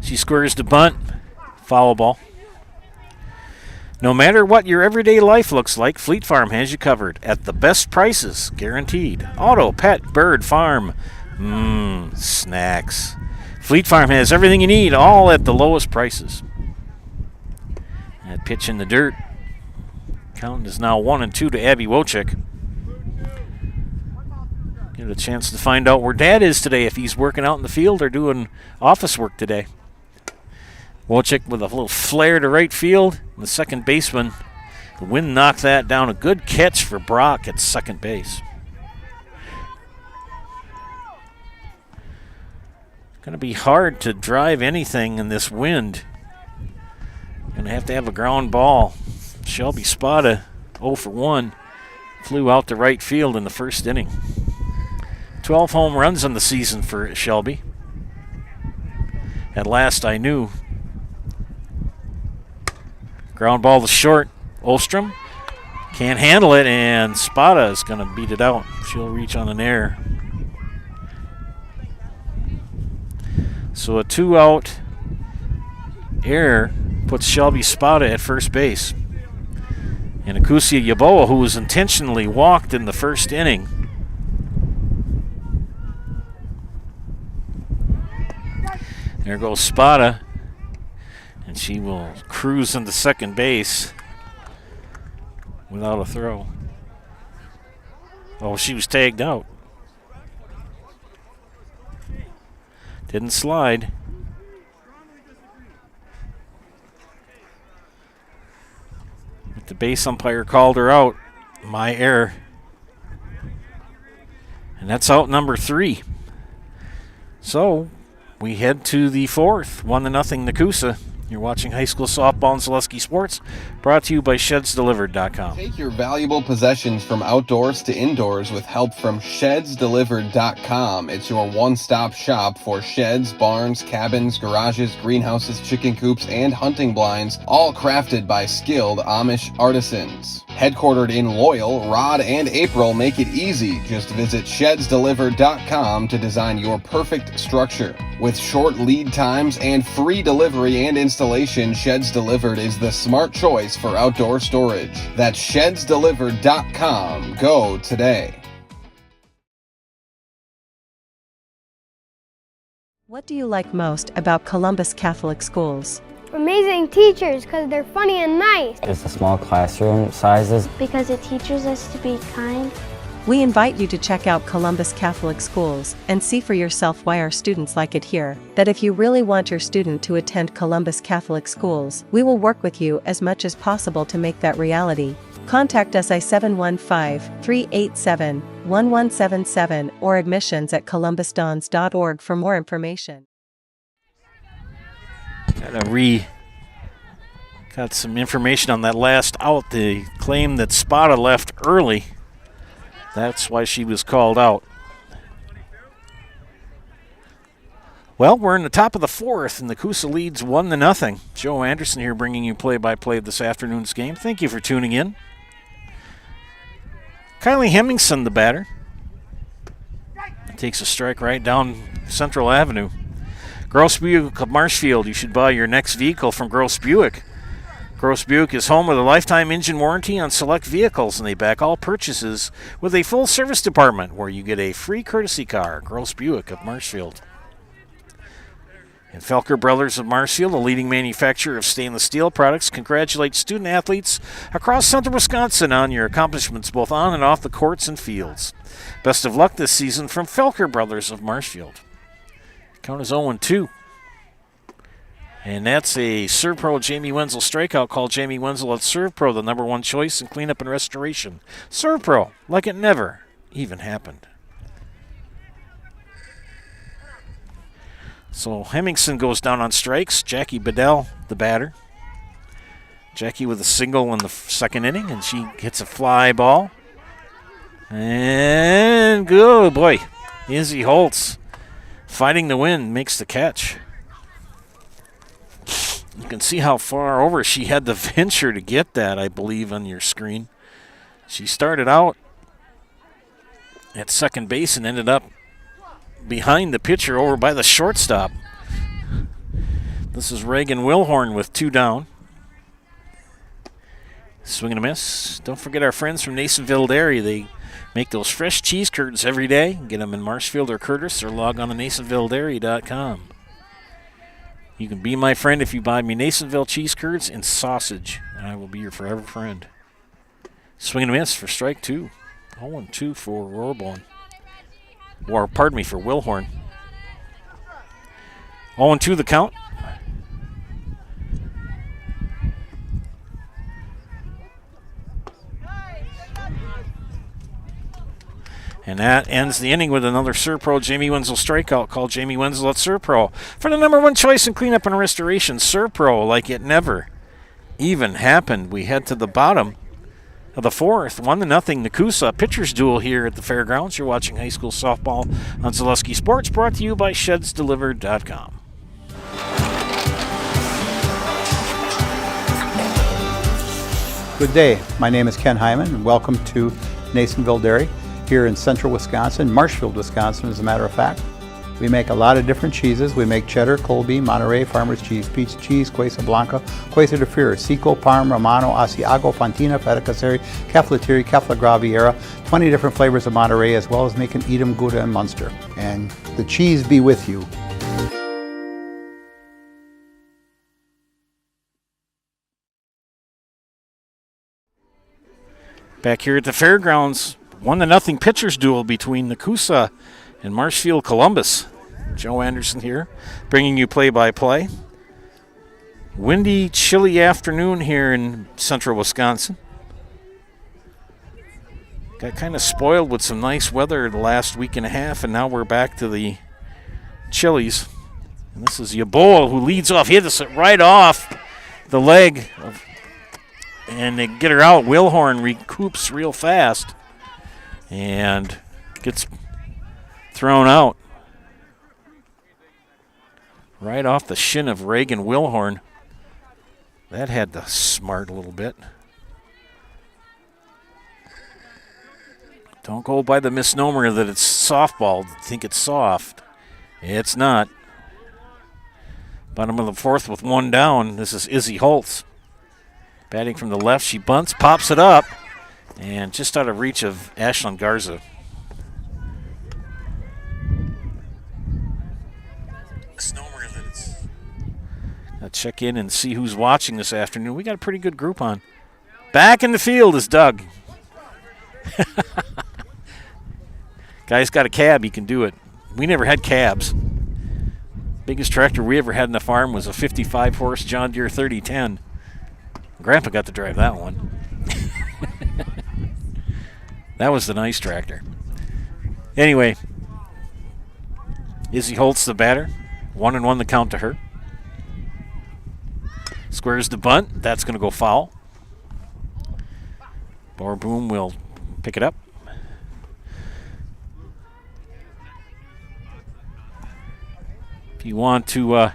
She squares the bunt. Foul ball. No matter what your everyday life looks like, Fleet Farm has you covered at the best prices, guaranteed. Auto, pet, bird, farm, snacks. Fleet Farm has everything you need, all at the lowest prices. That pitch in the dirt. Count is now 1-2 to Abby Wojcik. Get a chance to find out where Dad is today, if he's working out in the field or doing office work today. Wojcik with a little flare to right field. The second baseman, the wind knocked that down. A good catch for Brock at second base. Going to be hard to drive anything in this wind. Going to have a ground ball. Shelby Spada, 0 for 1, flew out to right field in the first inning. 12 home runs in the season for Shelby. At last I knew. Ground ball to short. Ostrom can't handle it, and Spada is going to beat it out. She'll reach on an error. So a 2-out error puts Shelby Spada at first base. And Nekoosa Yaboa, who was intentionally walked in the first inning, there goes Spada. And she will cruise into second base without a throw. Oh, she was tagged out. Didn't slide. But the base umpire called her out. My error. And that's out number 3. So we head to the fourth. 1-0 Nekoosa. You're watching high school softball and Zaleski Sports, brought to you by ShedsDelivered.com.
Take your valuable possessions from outdoors to indoors with help from ShedsDelivered.com. It's your one-stop shop for sheds, barns, cabins, garages, greenhouses, chicken coops, and hunting blinds, all crafted by skilled Amish artisans. Headquartered in Loyal, Rod and April make it easy. Just visit ShedsDelivered.com to design your perfect structure. With short lead times and free delivery and installation, Sheds Delivered is the smart choice for outdoor storage. That's ShedsDelivered.com. Go today.
What do you like most about Columbus Catholic Schools?
Amazing teachers, because they're funny and nice.
It's the small classroom sizes.
Because it teaches us to be kind.
We invite you to check out Columbus Catholic Schools and see for yourself why our students like it here. That if you really want your student to attend Columbus Catholic Schools, we will work with you as much as possible to make that reality. Contact us at 715-387-1177 or admissions@columbusdons.org for more information.
Got some information on that last out. They claim that Spada left early. That's why she was called out. Well, we're in the top of the fourth, and Nekoosa leads 1-0. Joe Anderson here bringing you play-by-play of this afternoon's game. Thank you for tuning in. Kylie Hemmingson, the batter, takes a strike right down Central Avenue. Gross Buick of Marshfield, you should buy your next vehicle from Gross Buick. Gross Buick is home with a lifetime engine warranty on select vehicles, and they back all purchases with a full service department where you get a free courtesy car. Gross Buick of Marshfield. And Felker Brothers of Marshfield, a leading manufacturer of stainless steel products, congratulates student athletes across central Wisconsin on your accomplishments both on and off the courts and fields. Best of luck this season from Felker Brothers of Marshfield. Count is 0-2. And that's a Serve Pro Jamie Wenzel strikeout. Call Jamie Wenzel at Serve Pro, the #1 choice in cleanup and restoration. Serve Pro, like it never even happened. So Hemmingson goes down on strikes. Jackie Bedell, the batter. Jackie with a single in the second inning, and she hits a fly ball. And good boy, Izzy Holtz, fighting the wind, makes the catch. You can see how far over she had to venture to get that, I believe, on your screen. She started out at second base and ended up behind the pitcher over by the shortstop. This is Reagan Wilhorn with 2 down. Swing and a miss. Don't forget our friends from Nasonville Dairy. They make those fresh cheese curds every day. Get them in Marshfield or Curtis, or log on to NasonvilleDairy.com. You can be my friend if you buy me Nasonville cheese curds and sausage, and I will be your forever friend. Swing and a miss for strike 2. 0-2 for Rohrborn. Or, pardon me, for Wilhorn. 0-2 the count. And that ends the inning with another Serve Pro Jamie Wenzel strikeout. Call Jamie Wenzel at Serve Pro for the #1 choice in cleanup and restoration. Serve Pro, like it never even happened. We head to the bottom of the fourth. 1-0 Nekoosa. Pitchers duel here at the fairgrounds. You're watching high school softball on Zaleski Sports, brought to you by ShedsDelivered.com.
Good day. My name is Ken Hyman, and welcome to Nasonville Dairy here in central Wisconsin, Marshfield, Wisconsin, as a matter of fact. We make a lot of different cheeses. We make cheddar, Colby, Monterey, Farmer's Cheese, Peach Cheese, Quesa Blanca, Quesa de Fear, Seco, Parm, Romano, Asiago, Fontina, Feta Caseri, Caflateri, Cafla Graviera, 20 different flavors of Monterey, as well as making Edam, Gouda, and Munster. And the cheese be with you.
Back here at the fairgrounds, 1-0 pitchers duel between Nekoosa and Marshfield Columbus. Joe Anderson here, bringing you play-by-play. Windy, chilly afternoon here in central Wisconsin. Got kind of spoiled with some nice weather the last week and a half, and now we're back to the chillies. And this is Yaboa, who leads off. He hits it right off the leg, and they get her out. Wilhorn recoups real fast and gets thrown out right off the shin of Reagan Wilhorn. That had to smart a little bit. Don't go by the misnomer that it's softball. Think it's soft. It's not. Bottom of the fourth with 1 down. This is Izzy Holtz. Batting from the left, she bunts, pops it up, and just out of reach of Ashlyn Garza. I'll check in and see who's watching this afternoon. We got a pretty good group on. Back in the field is Doug. Guy's got a cab, he can do it. We never had cabs. Biggest tractor we ever had in the farm was a 55-horse John Deere 3010. Grandpa got to drive that one. That was the nice tractor. Anyway, Izzy Holtz the batter. 1-1 the count to her. Squares the bunt. That's going to go foul. Boom will pick it up. If you want to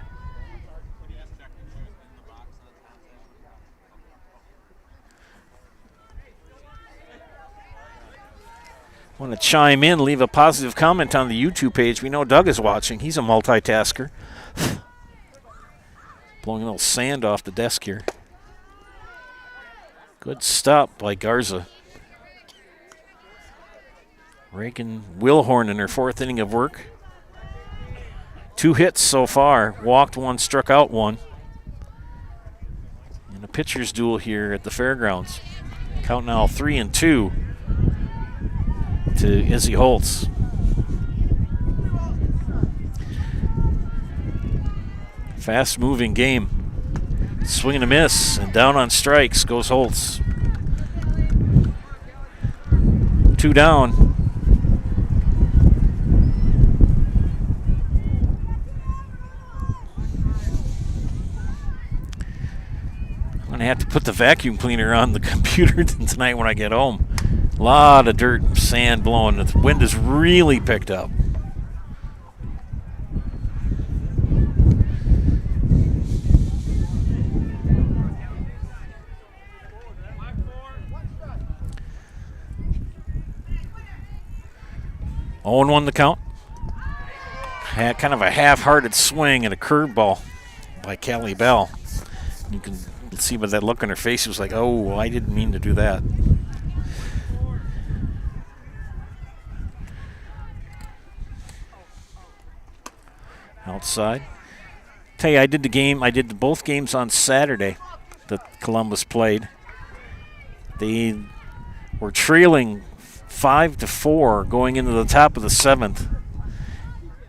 chime in, leave a positive comment on the YouTube page. We know Doug is watching. He's a multitasker. Blowing a little sand off the desk here. Good stop by Garza. Reagan Wilhorn in her 4th inning of work. 2 hits so far. Walked 1, struck out 1. And a pitcher's duel here at the fairgrounds. Count now 3-2 to Izzy Holtz. Fast-moving game. Swing and a miss, and down on strikes goes Holtz. 2 down. I'm going to have to put the vacuum cleaner on the computer tonight when I get home. A lot of dirt and sand blowing. The wind has really picked up. Oh, 1 the count. Had kind of a half-hearted swing and a curveball by Callie Bell. You can see by that look on her face. She was like, oh, I didn't mean to do that. Outside. Tell you, I did both games on Saturday that Columbus played. They were trailing 5-4 going into the top of the 7th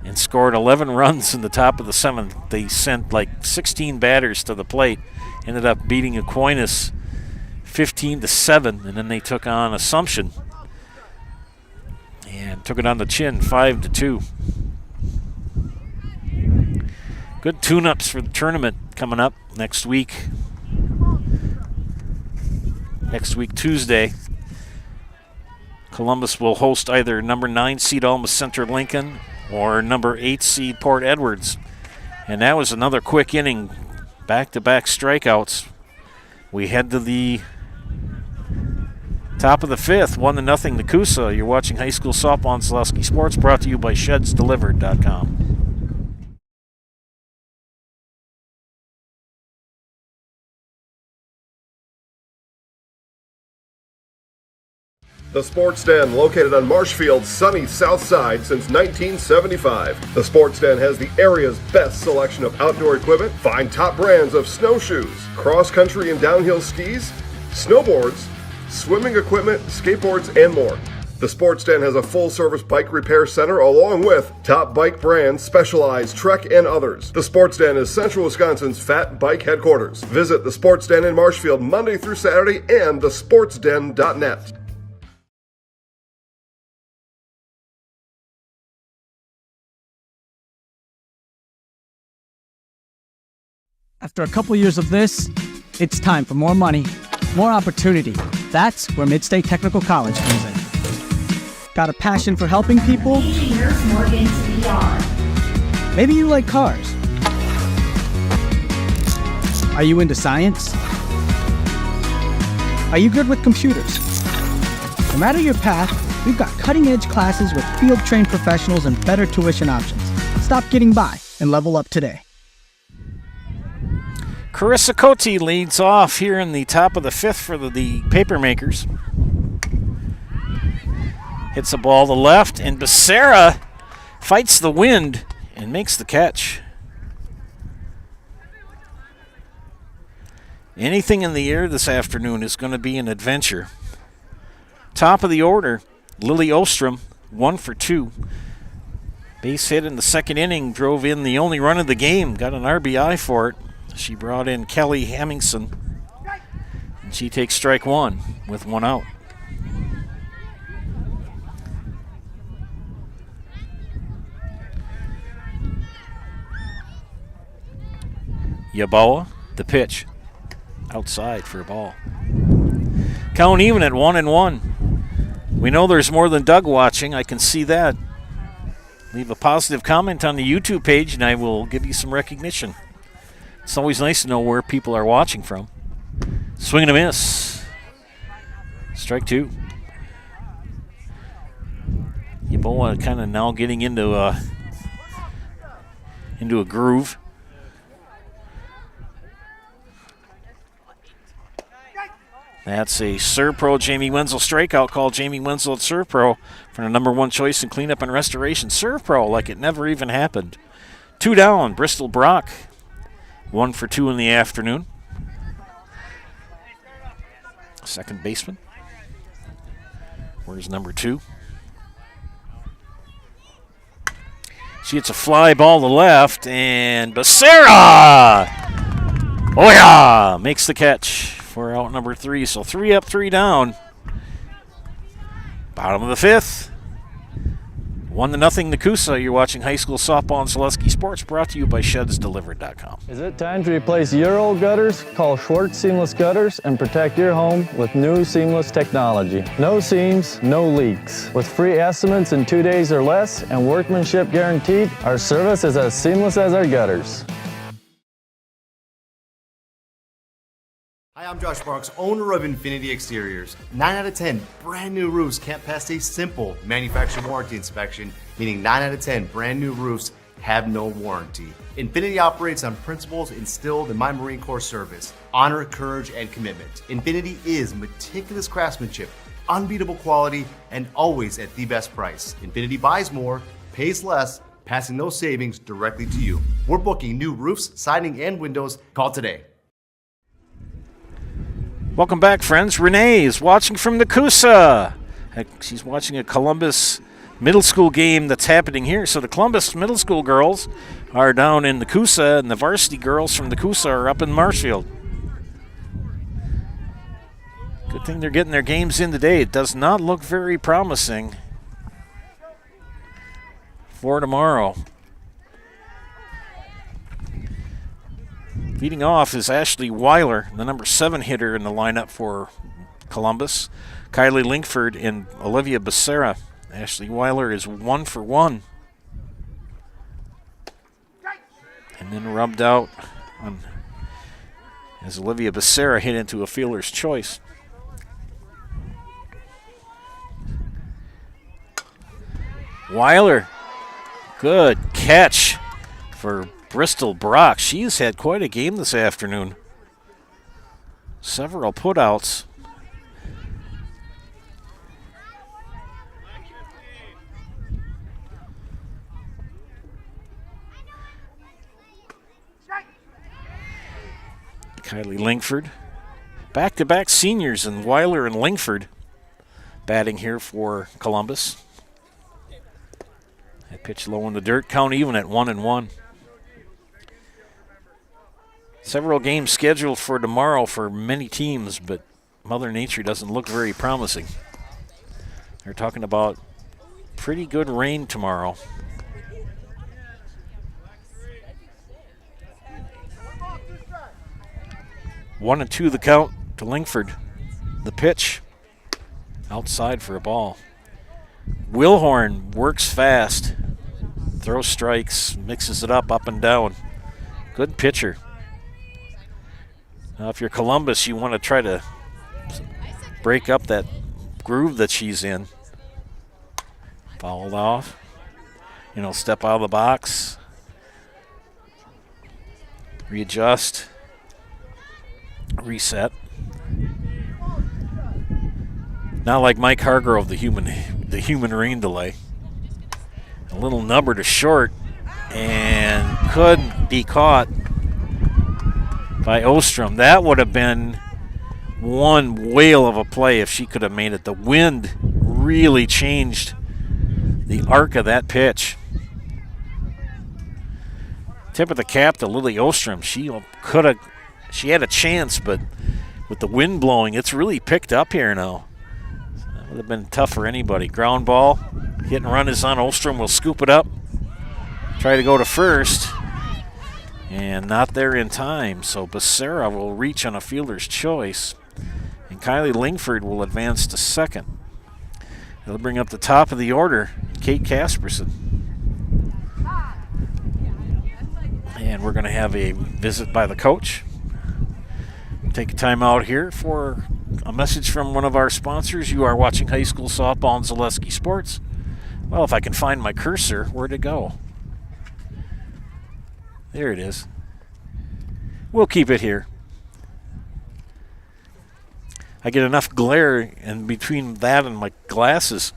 and scored 11 runs in the top of the 7th. They sent like 16 batters to the plate, ended up beating Aquinas 15-7, and then they took on Assumption and took it on the chin 5-2. Good tune-ups for the tournament coming up next week. Next week, Tuesday, Columbus will host either number 9 seed Alma Center Lincoln or number 8 seed Port Edwards. And that was another quick inning, back-to-back strikeouts. We head to the top of the 5th, 1-0 Nekoosa. You're watching High School Softball on Zalewski Sports, brought to you by ShedsDelivered.com.
The Sports Den, located on Marshfield's sunny south side since 1975. The Sports Den has the area's best selection of outdoor equipment. Find top brands of snowshoes, cross-country and downhill skis, snowboards, swimming equipment, skateboards, and more. The Sports Den has a full-service bike repair center along with top bike brands, Specialized, Trek, and others. The Sports Den is Central Wisconsin's fat bike headquarters. Visit the Sports Den in Marshfield Monday through Saturday and thesportsden.net.
After a couple years of this, it's time for more money, more opportunity. That's where Midstate Technical College comes in. Got a passion for helping people? Maybe you like cars. Are you into science? Are you good with computers? No matter your path, we've got cutting-edge classes with field-trained professionals and better tuition options. Stop getting by and level up today.
Carissa Cote leads off here in the top of the 5th for the Papermakers. Hits the ball to left, and Becerra fights the wind and makes the catch. Anything in the air this afternoon is going to be an adventure. Top of the order, Lily Ostrom 1 for 2. Base hit in the second inning, drove in the only run of the game, got an RBI for it. She brought in Kelly Hemmingson, and she takes strike 1 with 1 out. Yeboah, the pitch, outside for a ball. Count even at 1-1. We know there's more than Doug watching. I can see that. Leave a positive comment on the YouTube page, and I will give you some recognition. It's always nice to know where people are watching from. Swing and a miss. Strike 2. Yeboah kind of now getting into a groove. That's a Serve Pro Jamie Wenzel strikeout call. Jamie Wenzel at Serve Pro for the #1 choice in cleanup and restoration. Serve Pro like it never even happened. 2 down, Bristol Brock. 1 for 2 in the afternoon. Second baseman. Where's number 2? She hits a fly ball to left, and Becerra! Oh yeah! Makes the catch for out number 3. So 3 up, 3 down. Bottom of the 5th. 1-0 Nekoosa. You're watching high school softball and Selesky Sports, brought to you by ShedsDelivered.com.
Is it time to replace your old gutters? Call Schwartz Seamless Gutters and protect your home with new seamless technology. No seams, no leaks. With free estimates in 2 days or less and workmanship guaranteed, our service is as seamless as our gutters.
Hi, I'm Josh Barks, owner of Infinity Exteriors. 9 out of 10 brand new roofs can't pass a simple manufacturer warranty inspection, meaning 9 out of 10 brand new roofs have no warranty. Infinity operates on principles instilled in my Marine Corps service: honor, courage, and commitment. Infinity is meticulous craftsmanship, unbeatable quality, and always at the best price. Infinity buys more, pays less, passing those savings directly to you. We're booking new roofs, siding, and windows. Call today.
Welcome back, friends. Renee is watching from Nekoosa. She's watching a Columbus middle school game that's happening here. So the Columbus middle school girls are down in Nekoosa, and the varsity girls from Nekoosa are up in Marshfield. Good thing they're getting their games in today. It does not look very promising for tomorrow. Leading off is Ashley Weiler, the #7 hitter in the lineup for Columbus. Kylie Linkford and Olivia Becerra. Ashley Weiler is 1 for 1. And then rubbed out as Olivia Becerra hit into a fielder's choice. Weiler, good catch for Bristol Brock. She's had quite a game this afternoon. Several putouts. Kylie Linkford. Back-to-back seniors in Weiler and Linkford batting here for Columbus. That pitch low in the dirt. Count even at 1-1. Several games scheduled for tomorrow for many teams, but Mother Nature doesn't look very promising. They're talking about pretty good rain tomorrow. 1-2 the count to Linkford. The pitch outside for a ball. Wilhorn works fast, throws strikes, mixes it up and down. Good pitcher. Now, if you're Columbus, you want to try to break up that groove that she's in. Fouled off. Step out of the box. Readjust. Reset. Not like Mike Hargrove, the human rain delay. A little number to short, and could be caught by Ostrom. That would have been one whale of a play if she could have made it. The wind really changed the arc of that pitch. Tip of the cap to Lily Ostrom. She had a chance, but with the wind blowing, it's really picked up here now. So that would have been tough for anybody. Ground ball, hit and run is on. Ostrom will scoop it up, try to go to first, and not there in time. So Becerra will reach on a fielder's choice, and Kylie Lingford will advance to second. They'll bring up the top of the order, Kate Casperson. And we're going to have a visit by the coach. Take a time out here for a message from one of our sponsors. You are watching high school softball on Zaleski Sports. Well, if I can find my cursor, where'd it go? There it is. We'll keep it here. I get enough glare in between that and my glasses.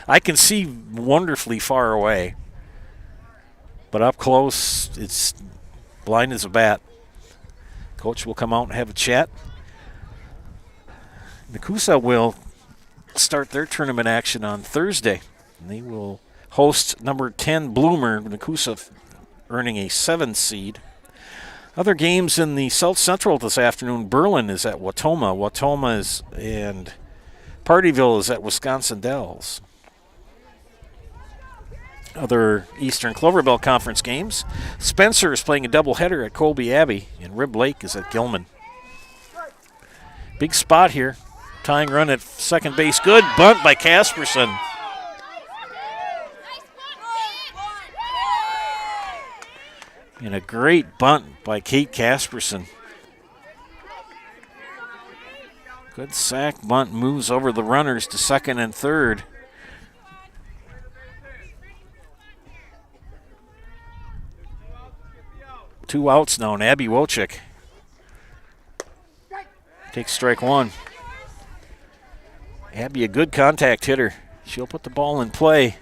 I can see wonderfully far away. But up close, it's blind as a bat. Coach will come out and have a chat. Nekoosa will start their tournament action on Thursday. And they will host number 10 Bloomer, Nekoosa earning a 7 seed. Other games in the South Central this afternoon. Berlin is at Watoma. Watoma and Partyville is at Wisconsin Dells. Other Eastern Cloverbell Conference games. Spencer is playing a doubleheader at Colby Abbey, and Rib Lake is at Gilman. Big spot here. Tying run at second base. Good bunt by Casperson. And a great bunt by Kate Casperson. Good sack bunt, moves over the runners to second and third. Two outs now, and Abby Wojcik takes strike one. Abby, a good contact hitter. She'll put the ball in play.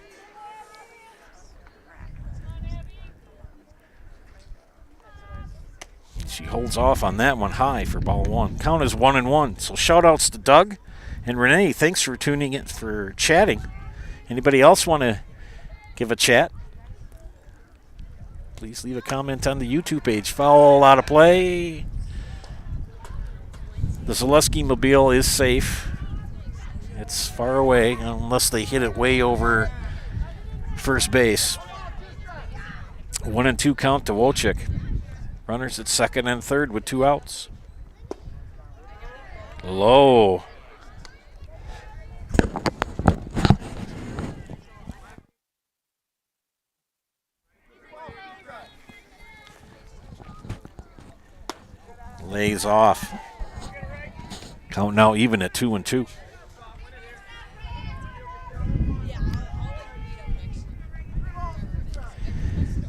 She holds off on that one high for ball one. Count is 1-1. So shout outs to Doug and Renee. Thanks for tuning in, for chatting. Anybody else want to give a chat? Please leave a comment on the YouTube page. Foul out of play. The Zaleski Mobile is safe. It's far away unless they hit it way over first base. 1-2 count to Wojcik. Runners at second and third with two outs. Low. Lays off. Count now even at 2-2.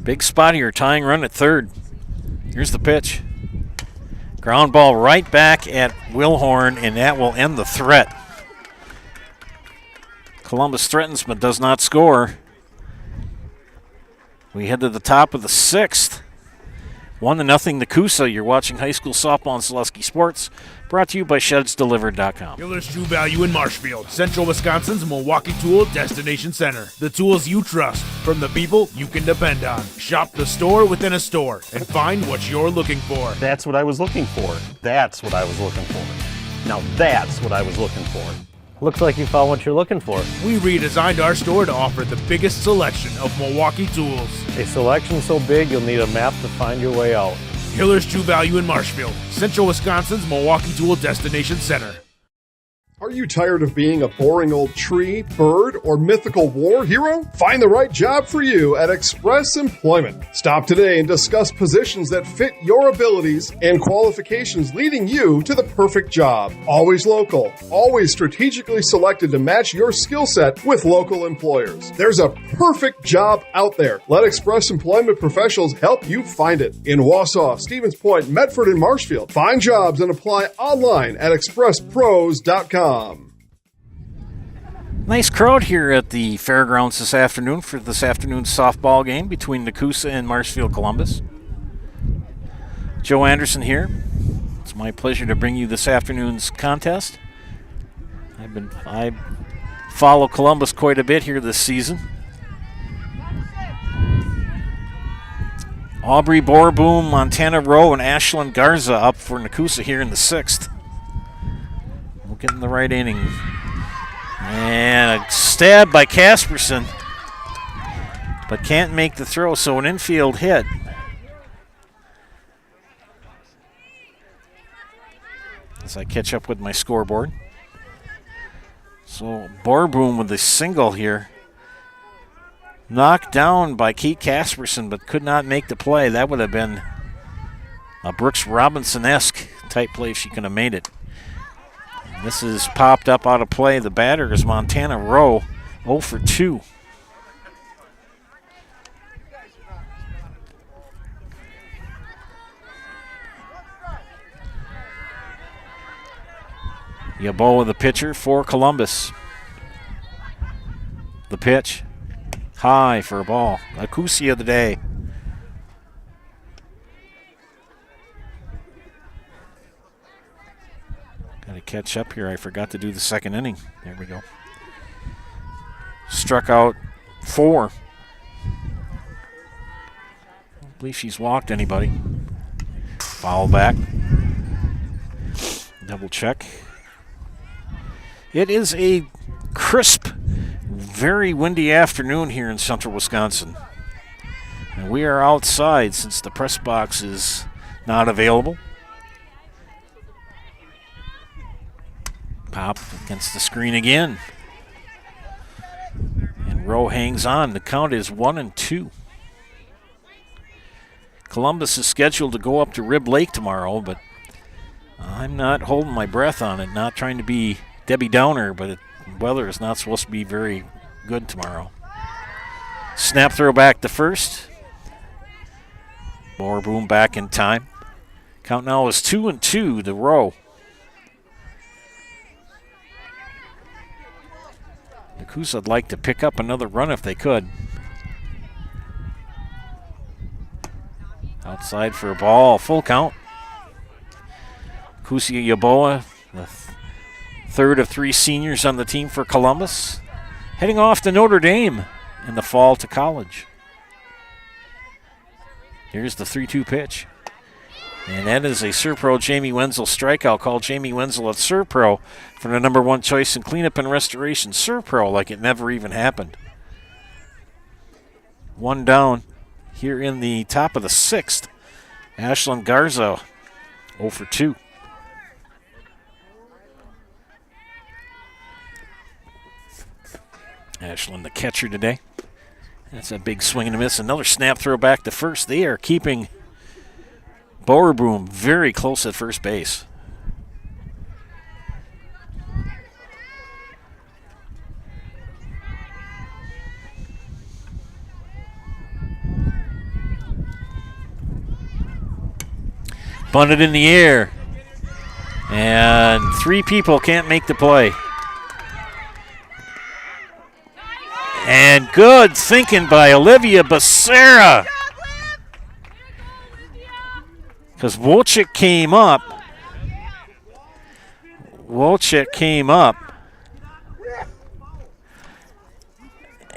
Big spot here, tying run at third. Here's the pitch. Ground ball right back at Wilhorn, and that will end the threat. Columbus threatens but does not score. We head to the top of the sixth. 1-0 Nekoosa. You're watching high school softball on Zaleski Sports. Brought to you by ShedsDelivered.com.
Hiller's True Value in Marshfield, Central Wisconsin's Milwaukee Tool Destination Center. The tools you trust from the people you can depend on. Shop the store within a store and find what you're looking for.
That's what I was looking for. That's what I was looking for. Now that's what I was looking for.
Looks like you found what you're looking for.
We redesigned our store to offer the biggest selection of Milwaukee tools.
A selection so big you'll need a map to find your way out.
Hiller's True Value in Marshfield, Central Wisconsin's Milwaukee Tool Destination Center.
Are you tired of being a boring old tree, bird, or mythical war hero? Find the right job for you at Express Employment. Stop today and discuss positions that fit your abilities and qualifications, leading you to the perfect job. Always local, always strategically selected to match your skill set with local employers. There's a perfect job out there. Let Express Employment professionals help you find it. In Wausau, Stevens Point, Medford, and Marshfield. Find jobs and apply online at expresspros.com.
Nice crowd here at the fairgrounds this afternoon for this afternoon's softball game between Nekoosa and Marshfield Columbus. Joe Anderson here. It's my pleasure to bring you this afternoon's contest. I follow Columbus quite a bit here this season. Aubrey Borboom, Montana Rowe, and Ashlyn Garza up for Nekoosa here in the 6th. We'll get in the right inning. And a stab by Casperson, but can't make the throw, so an infield hit. As I catch up with my scoreboard. So Borboom with a single here. Knocked down by Keith Casperson, but could not make the play. That would have been a Brooks Robinson-esque type play if she could have made it. This is popped up out of play. The batter is Montana Rowe, 0 for 2. Yeboah, the pitcher for Columbus. The pitch, high for a ball. Nekoosa of the day. Got to catch up here. I forgot to do the second inning. There we go. Struck out 4. I don't believe she's walked anybody. Foul back. Double check. It is a crisp, very windy afternoon here in central Wisconsin. And we are outside since the press box is not available. Pop against the screen again. And Rowe hangs on. The count is 1-2. Columbus is scheduled to go up to Rib Lake tomorrow, but I'm not holding my breath on it. Not trying to be Debbie Downer, but the weather is not supposed to be very good tomorrow. Snap throw back to first. Borboom back in time. Count now is 2-2 to Rowe. Nekoosa would like to pick up another run if they could. Outside for a ball, full count. Nekoosa Yeboah, the third of 3 seniors on the team for Columbus, heading off to Notre Dame in the fall to college. Here's the 3-2 pitch. And that is a Serpro Jamie Wenzel strikeout. Call Jamie Wenzel at Serpro for the #1 choice in cleanup and restoration. Serpro like it never even happened. 1 down here in the top of the 6th. Ashlyn Garza, 0 for 2. Ashlyn, the catcher today. That's a big swing and a miss. Another snap throw back to first. They are keeping Borboom very close at first base. Bunted in the air. And 3 people can't make the play. And good thinking by Olivia Becerra. Because Wojcik came up.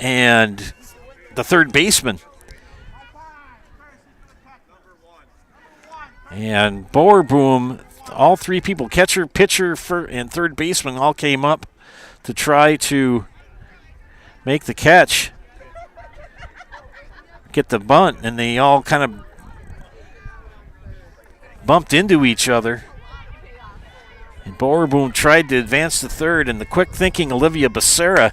And the third baseman. And Borboom, all 3 people, catcher, pitcher, and third baseman, all came up to try to make the catch, get the bunt, and they all kind of bumped into each other. And Borboom tried to advance to third, and the quick thinking Olivia Becerra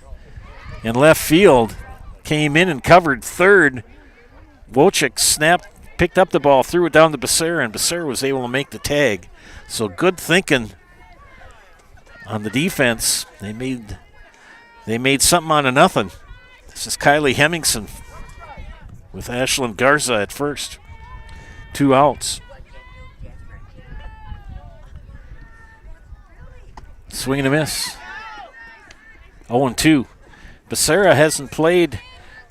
in left field came in and covered third. Wojcik picked up the ball, threw it down to Becerra, and Becerra was able to make the tag. So good thinking on the defense. They made something out of nothing. This is Kylie Hemmingson with Ashlyn Garza at first. 2 outs. Swing and a miss. 0-2. Becerra hasn't played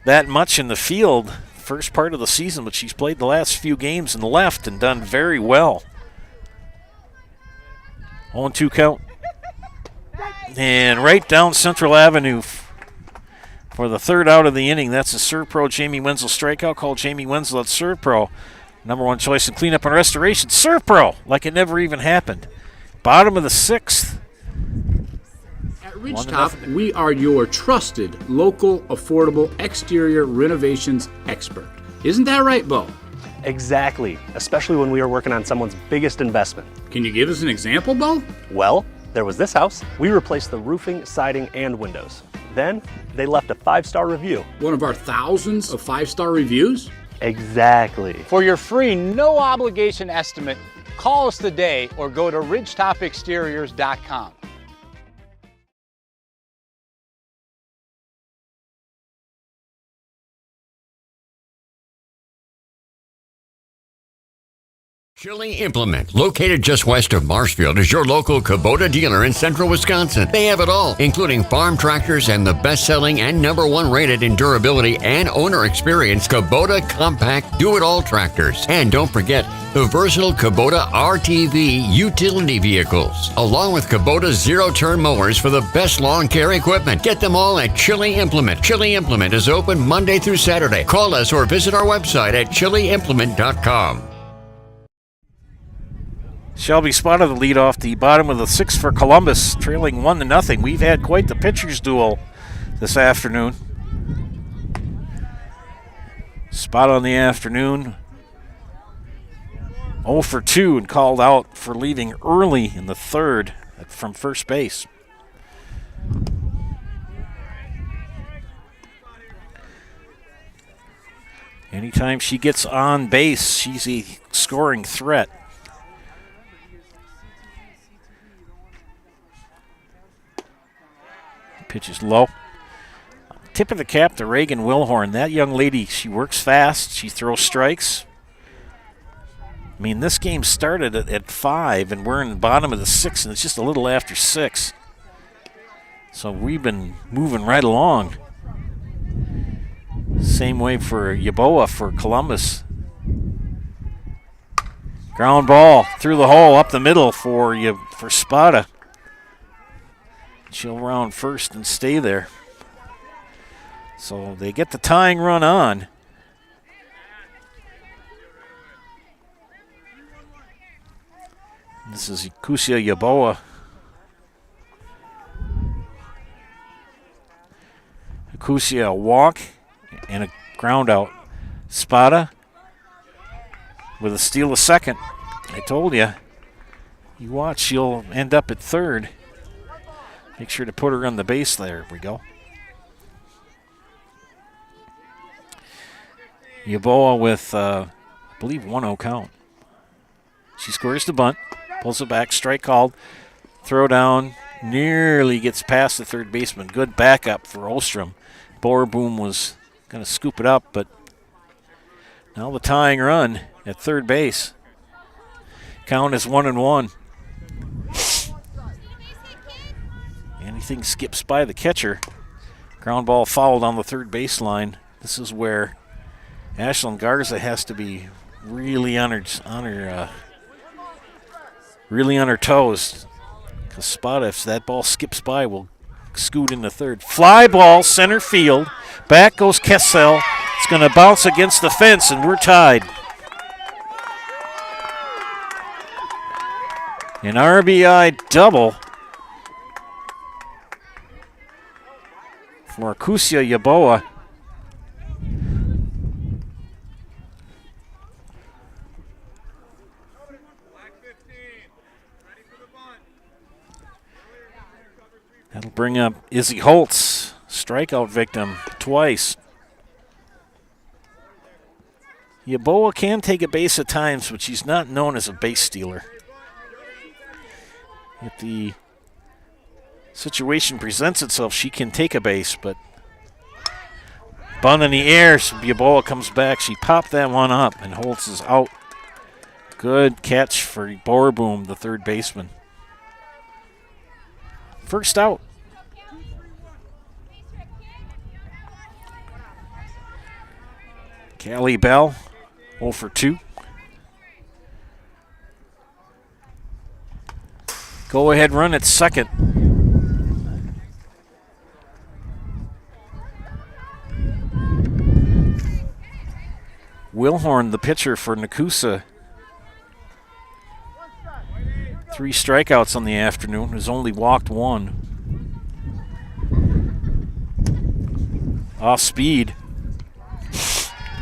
that much in the field first part of the season, but she's played the last few games in the left and done very well. 0-2 count. And right down Central Avenue for the third out of the inning. That's a Serpro Jamie Wenzel strikeout. Call Jamie Wenzel at Serpro Number one choice in cleanup and restoration, Serpro, like it never even happened. Bottom of the 6th.
At Ridgetop, we are your trusted, local, affordable exterior renovations expert. Isn't that right, Bo?
Exactly, especially when we are working on someone's biggest investment.
Can you give us an example, Bo?
Well, there was this house. We replaced the roofing, siding, and windows. Then, they left a 5-star review.
One of our thousands of 5-star reviews?
Exactly.
For your free, no obligation estimate, call us today or go to ridgetopexteriors.com.
Chili Implement, located just west of Marshfield, is your local Kubota dealer in central Wisconsin. They have it all, including farm tractors and the best-selling and #1 rated in durability and owner experience Kubota compact do-it-all tractors. And don't forget the versatile Kubota RTV utility vehicles, along with Kubota zero-turn mowers for the best lawn care equipment. Get them all at Chili Implement. Chili Implement is open Monday through Saturday. Call us or visit our website at chiliimplement.com.
Shelby spotted the lead off the bottom of the 6th for Columbus, trailing 1-0. We've had quite the pitcher's duel this afternoon. Spot on the afternoon, 0 for 2 and called out for leaving early in the 3rd from first base. Anytime she gets on base, she's a scoring threat. Pitch is low. Tip of the cap to Reagan Wilhorn. That young lady, she works fast. She throws strikes. I mean, this game started at 5, and we're in the bottom of the 6th, and it's just a little after 6. So we've been moving right along. Same way for Yeboah for Columbus. Ground ball through the hole, up the middle for Spada. She'll round first and stay there. So they get the tying run on. This is Nekoosa Yeboah. Nekoosa a walk and a ground out. Spada with a steal of second. I told you. You watch, she'll end up at 3rd. Make sure to put her on the base there. We go. Yeboah with, I believe, 1-0 count. She scores the bunt, pulls it back, strike called, throw down, nearly gets past the third baseman. Good backup for Ostrom. Boerboom was going to scoop it up, but now the tying run at third base. Count is 1-1. Anything skips by the catcher. Ground ball fouled on the third baseline. This is where Ashlyn Garza has to be really on her toes. Because Spada, if that ball skips by, will scoot into third. Fly ball, center field. Back goes Kessel. It's going to bounce against the fence, and we're tied. An RBI double for Nekoosa Yeboah. That'll bring up Izzy Holtz, strikeout victim twice. Yeboah can take a base at times, but she's not known as a base stealer. If the situation presents itself, she can take a base, but bunt in the air, so Yeboah comes back. She popped that one up, and Holtz is out. Good catch for Boerboom, the third baseman. First out. Callie Bell, 0 for 2. Go ahead run at second. Wilhorn, the pitcher for Nekoosa. 3 strikeouts on the afternoon, has only walked 1. Off speed.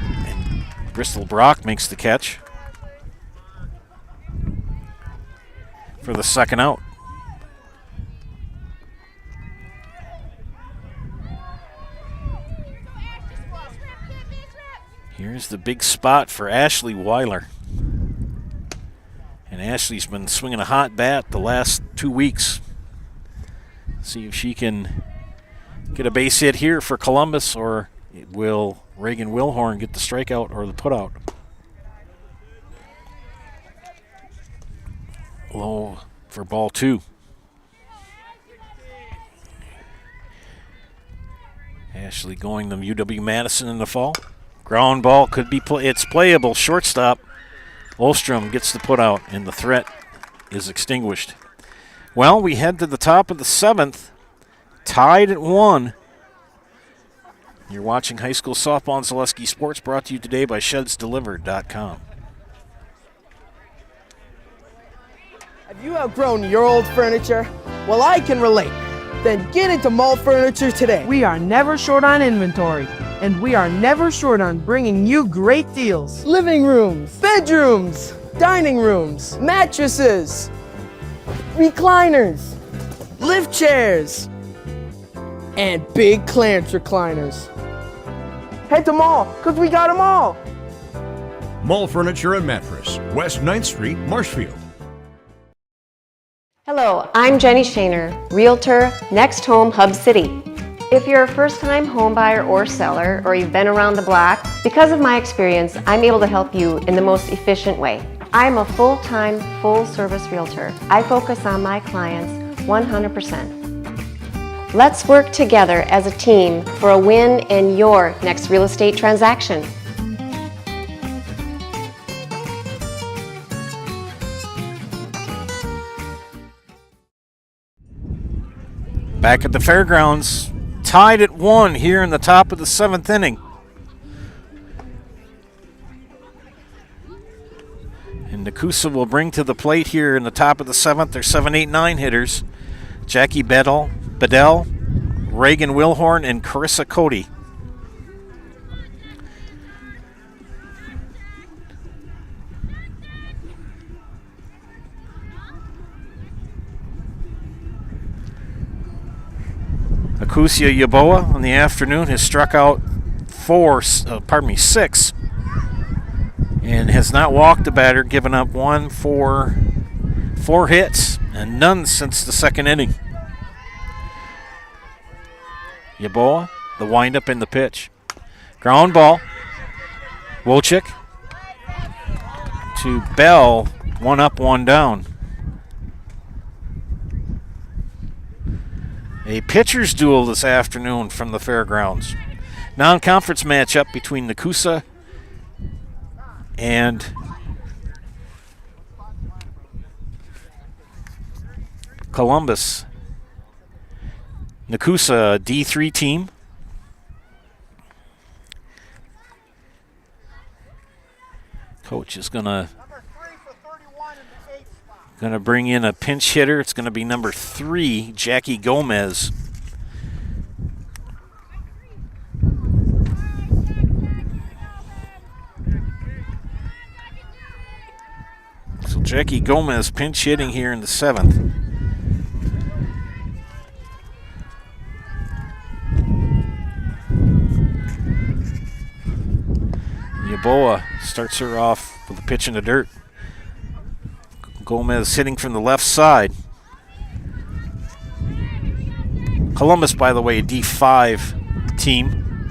And Bristol Brock makes the catch for the second out. Here's the big spot for Ashley Weiler. And Ashley's been swinging a hot bat the last 2 weeks. See if she can get a base hit here for Columbus, or will Reagan Wilhorn get the strikeout or the putout? Low for ball 2. Ashley going to UW-Madison in the fall. Ground ball could be it's playable. Shortstop. Olstrom gets the putout, and the threat is extinguished. Well, we head to the top of the 7th, tied at 1. You're watching high school softball and Zaleski Sports, brought to you today by ShedsDelivered.com.
Have you outgrown your old furniture? Well, I can relate. Then get into Mall Furniture today.
We are never short on inventory, and we are never short on bringing you great deals.
Living rooms, bedrooms, dining rooms, mattresses, recliners, lift chairs, and big clearance recliners. Head to Mall, because we got them all.
Mall Furniture and Mattress, West 9th Street, Marshfield.
Hello, I'm Jenny Shaner, Realtor, Next Home Hub City. If you're a first-time home buyer or seller, or you've been around the block, because of my experience, I'm able to help you in the most efficient way. I'm a full-time, full-service realtor. I focus on my clients 100%. Let's work together as a team for a win in your next real estate transaction.
Back at the fairgrounds, tied at 1 here in the top of the 7th inning. And Nekoosa will bring to the plate here in the top of the 7th their 7, 8, 9 hitters. Jackie Bedell, Reagan Wilhorn, and Carissa Cody. Nekoosa Yaboa on the afternoon has struck out 6, and has not walked a batter, given up 1 for 4 hits, and none since the 2nd inning. Yaboa, the windup and the pitch. Ground ball. Wojcik to Bell, 1 up, 1 down. A pitcher's duel this afternoon from the fairgrounds. Non-conference matchup between Nekoosa and Columbus. Nekoosa, a D3 team. Coach is gonna bring in a pinch hitter. It's gonna be number 3, Jackie Gomez. So Jackie Gomez pinch hitting here in the 7th. Yaboa starts her off with a pitch in the dirt. Gomez hitting from the left side. Columbus, by the way, a D5 team.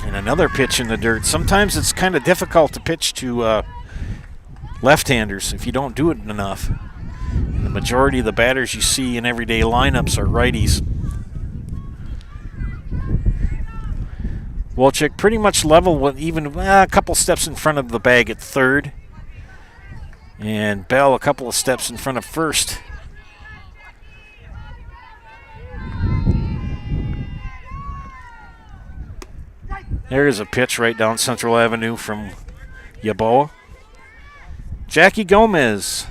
And another pitch in the dirt. Sometimes it's kind of difficult to pitch to left-handers if you don't do it enough. And the majority of the batters you see in everyday lineups are righties. Wojcik pretty much level with even a couple steps in front of the bag at 3rd. And Bell a couple of steps in front of 1st. There's a pitch right down Central Avenue from Yaboa. Jackie Gomez.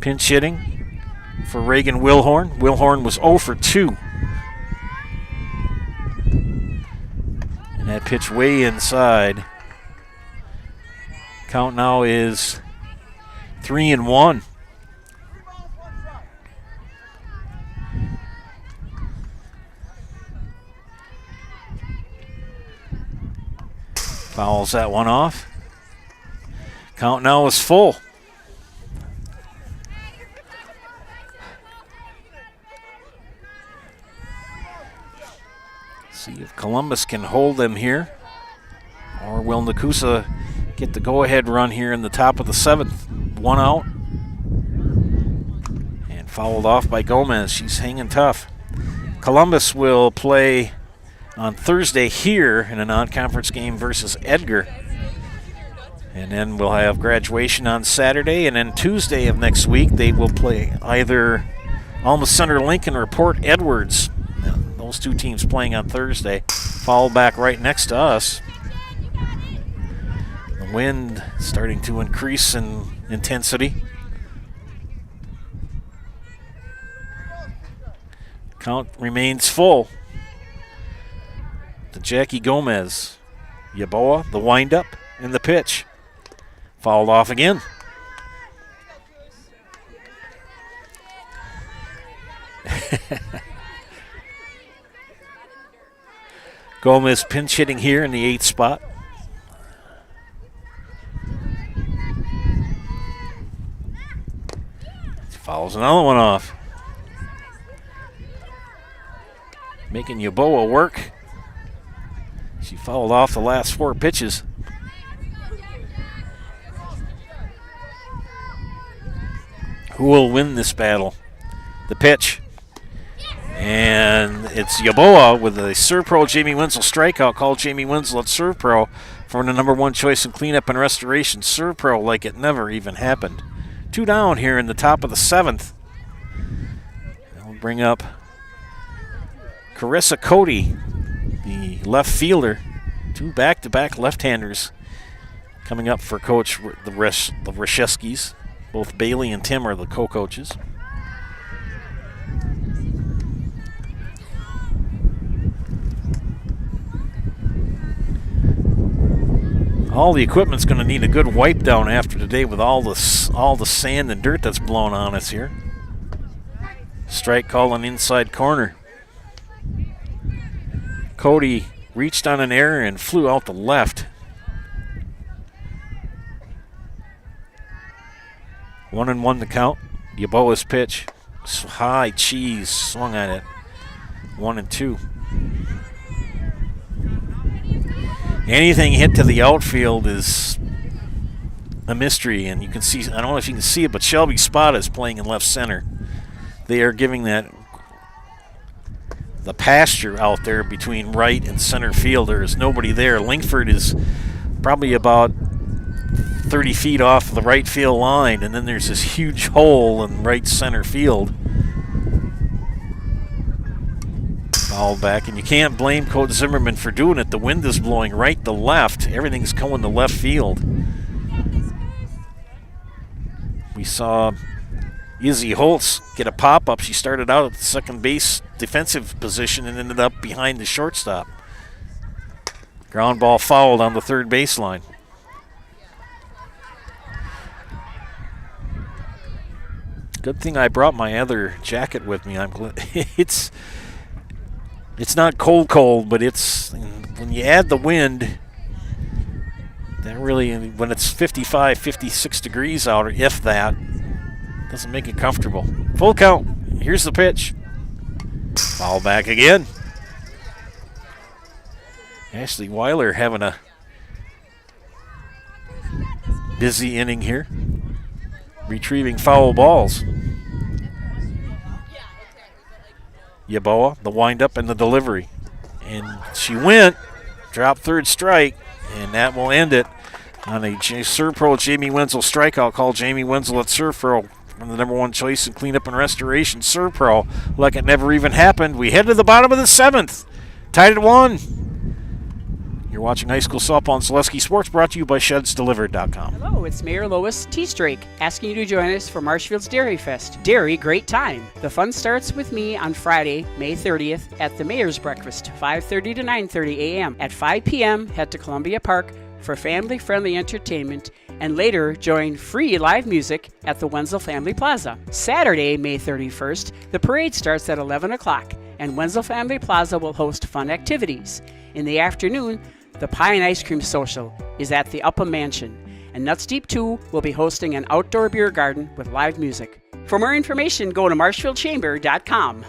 Pinch hitting for Reagan Wilhorn. Wilhorn was 0 for 2. And that pitch way inside. Count now is 3-1. Fouls that one off. Count now is full. See if Columbus can hold them here. Or will Nekoosa get the go-ahead run here in the top of the 7th? 1 out. And fouled off by Gomez. She's hanging tough. Columbus will play on Thursday here in a non-conference game versus Edgar. And then we'll have graduation on Saturday, and then Tuesday of next week they will play either Alma Center Lincoln or Port Edwards. Those two teams playing on Thursday. Foul back right next to us. The wind starting to increase in intensity. Count remains full. To Jackie Gomez. Yaboa, the windup, and the pitch. Fouled off again. Gomez pinch hitting here in the 8th spot. Fouls another one off. Making Yaboa work. She fouled off the last 4 pitches. Who will win this battle? The pitch. And it's Yaboa with a Serve Pro Jamie Wenzel strikeout. Call Jamie Wenzel at Serve Pro for the #1 choice in cleanup and restoration. Serve Pro like it never even happened. 2 down here in the top of the 7th. We'll bring up Carissa Cody, the left fielder. 2 back-to-back left-handers coming up for Coach the Resheskis. Both Bailey and Tim are the co-coaches. All the equipment's going to need a good wipe down after today with all the sand and dirt that's blown on us here. Strike call on inside corner. Cody reached on an error and flew out the left. 1-1 to count. Yaboa's pitch. High cheese swung at it. 1-2. Anything hit to the outfield is a mystery, and you can see, I don't know if you can see it, but Shelby Spot is playing in left center. They are giving that the pasture out there between right and center field. There is nobody there. Lingford is probably about 30 feet off the right field line, and then there's this huge hole in right center field. Fouled back, and you can't blame Coach Zimmerman for doing it. The wind is blowing right to left. Everything's going to left field. We saw Izzy Holtz get a pop-up. She started out at the second base defensive position and ended up behind the shortstop. Ground ball fouled on the third baseline. Good thing I brought my other jacket with me. I'm glad. It's not cold, but it's, when you add the wind, that really, when it's 55, 56 degrees out, or if that, doesn't make it comfortable. Full count. Here's the pitch. Foul back again. Ashley Weiler having a busy inning here, retrieving foul balls. Yaboa, the windup and the delivery. And she went, dropped third strike, and that will end it on a Serve Pro Jamie Wenzel strikeout. Call Jamie Wenzel at Serve Pro from the #1 choice in cleanup and restoration. Serve Pro like it never even happened. We head to the bottom of the 7th. Tied at 1. watching high school softball on Zaleski Sports, brought to you by ShedsDelivered.com.
Hello, it's Mayor Lois T-Strake asking you to join us for Marshfield's Dairy Fest. Dairy, great time. The fun starts with me on Friday, May 30th at the Mayor's Breakfast, 5:30 to 9:30 a.m. At 5 p.m., head to Columbia Park for family-friendly entertainment, and later join free live music at the Wenzel Family Plaza. Saturday, May 31st, the parade starts at 11 o'clock, and Wenzel Family Plaza will host fun activities. In the afternoon, the Pie and Ice Cream Social is at the Upham Mansion, and Nuts Deep 2 will be hosting an outdoor beer garden with live music. For more information, go to marshfieldchamber.com.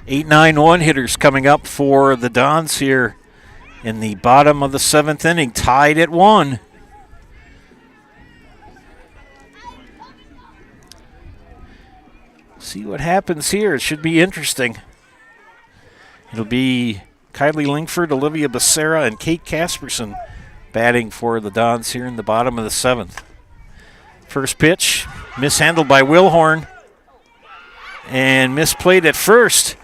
Eight, 9, 1 hitters coming up for the Dons here in the bottom of the 7th inning, tied at 1. See what happens here. It should be interesting. It'll be Kylie Lingford, Olivia Becerra, and Kate Casperson batting for the Dons here in the bottom of the 7th. First pitch, mishandled by Wilhorn and misplayed at first.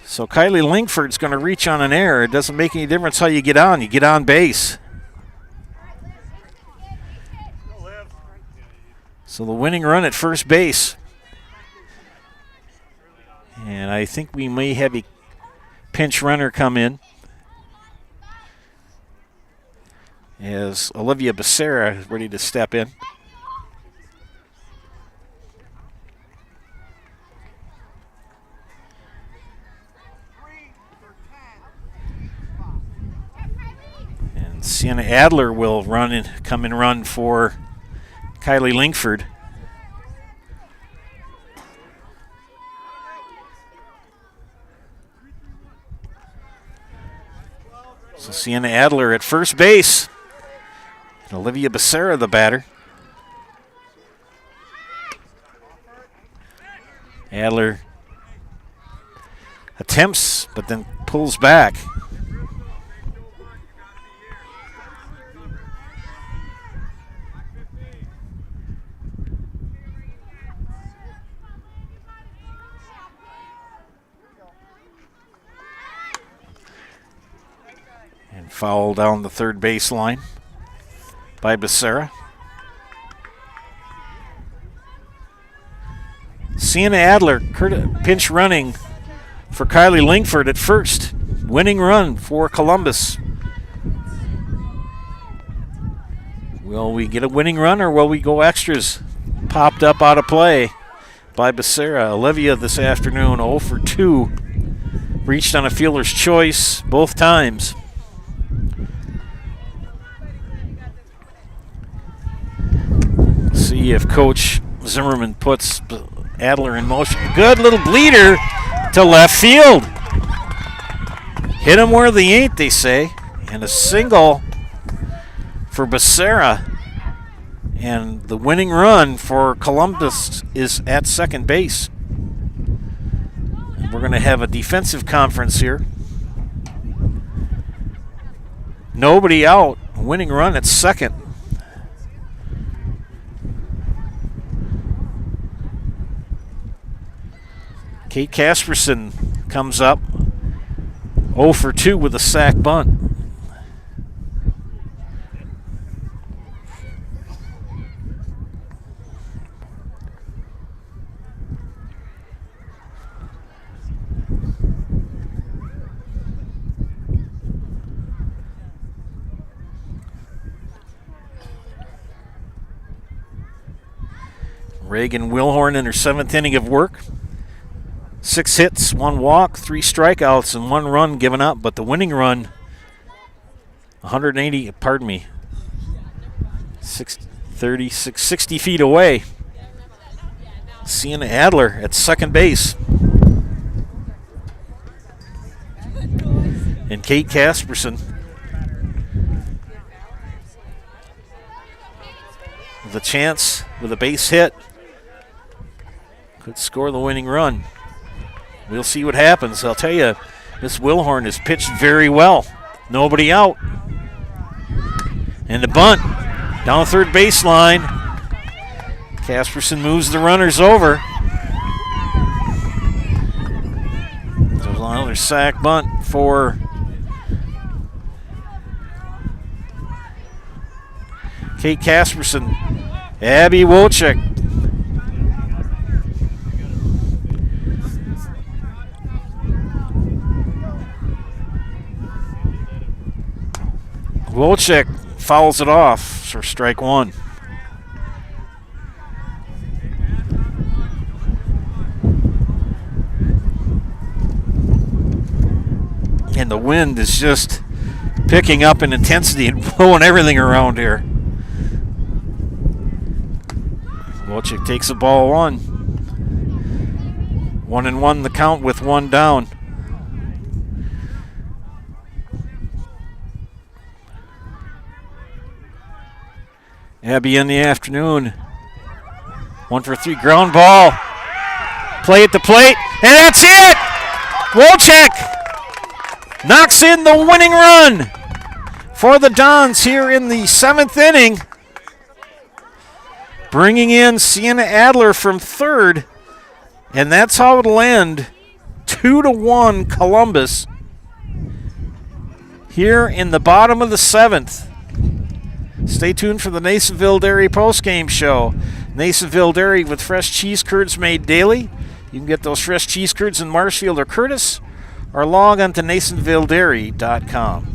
So Kylie Lingford's going to reach on an error. It doesn't make any difference how you get on base. So the winning run at first base. And I think we may have a pinch runner come in as Olivia Becerra is ready to step in. And Sienna Adler will come and run for Kylie Lingford. So Sienna Adler at first base. And Olivia Becerra, the batter. Adler attempts, but then pulls back. Foul down the third baseline by Becerra. Sienna Adler pinch running for Kylie Lingford at first. Winning run for Columbus. Will we get a winning run or will we go extras? Popped up out of play by Becerra. Olivia this afternoon 0 for 2. Reached on a fielder's choice both times. See if Coach Zimmerman puts Adler in motion. Good little bleeder to left field. Hit him where they ain't, they say. And a single for Becerra. And the winning run for Columbus is at second base. And we're going to have a defensive conference here. Nobody out. Winning run at second. Kate Casperson comes up 0 for 2 with a sac bunt. Reagan Wilhorn in her 7th inning of work. 6 hits, 1 walk, 3 strikeouts, and 1 run given up. But the winning run, 60 feet away. Sienna Adler at second base. And Kate Casperson with a chance with a base hit could score the winning run. We'll see what happens. I'll tell you, Miss Wilhorn has pitched very well. Nobody out. And the bunt down third baseline. Casperson moves the runners over. There's another sack bunt for Kate Casperson. Abby Wolchek. Wolchek fouls it off for strike one. And the wind is just picking up in intensity and blowing everything around here. Wolchek takes the ball 1. 1-1 the count with one down. Abby in the afternoon. 1 for 3 ground ball. Play at the plate, and that's it! Wolchek knocks in the winning run for the Dons here in the 7th inning. Bringing in Sienna Adler from third, and that's how it'll end. 2-1 Columbus here in the bottom of the 7th. Stay tuned for the Nasonville Dairy postgame show. Nasonville Dairy with fresh cheese curds made daily. You can get those fresh cheese curds in Marshfield or Curtis, or log on to NasonvilleDairy.com.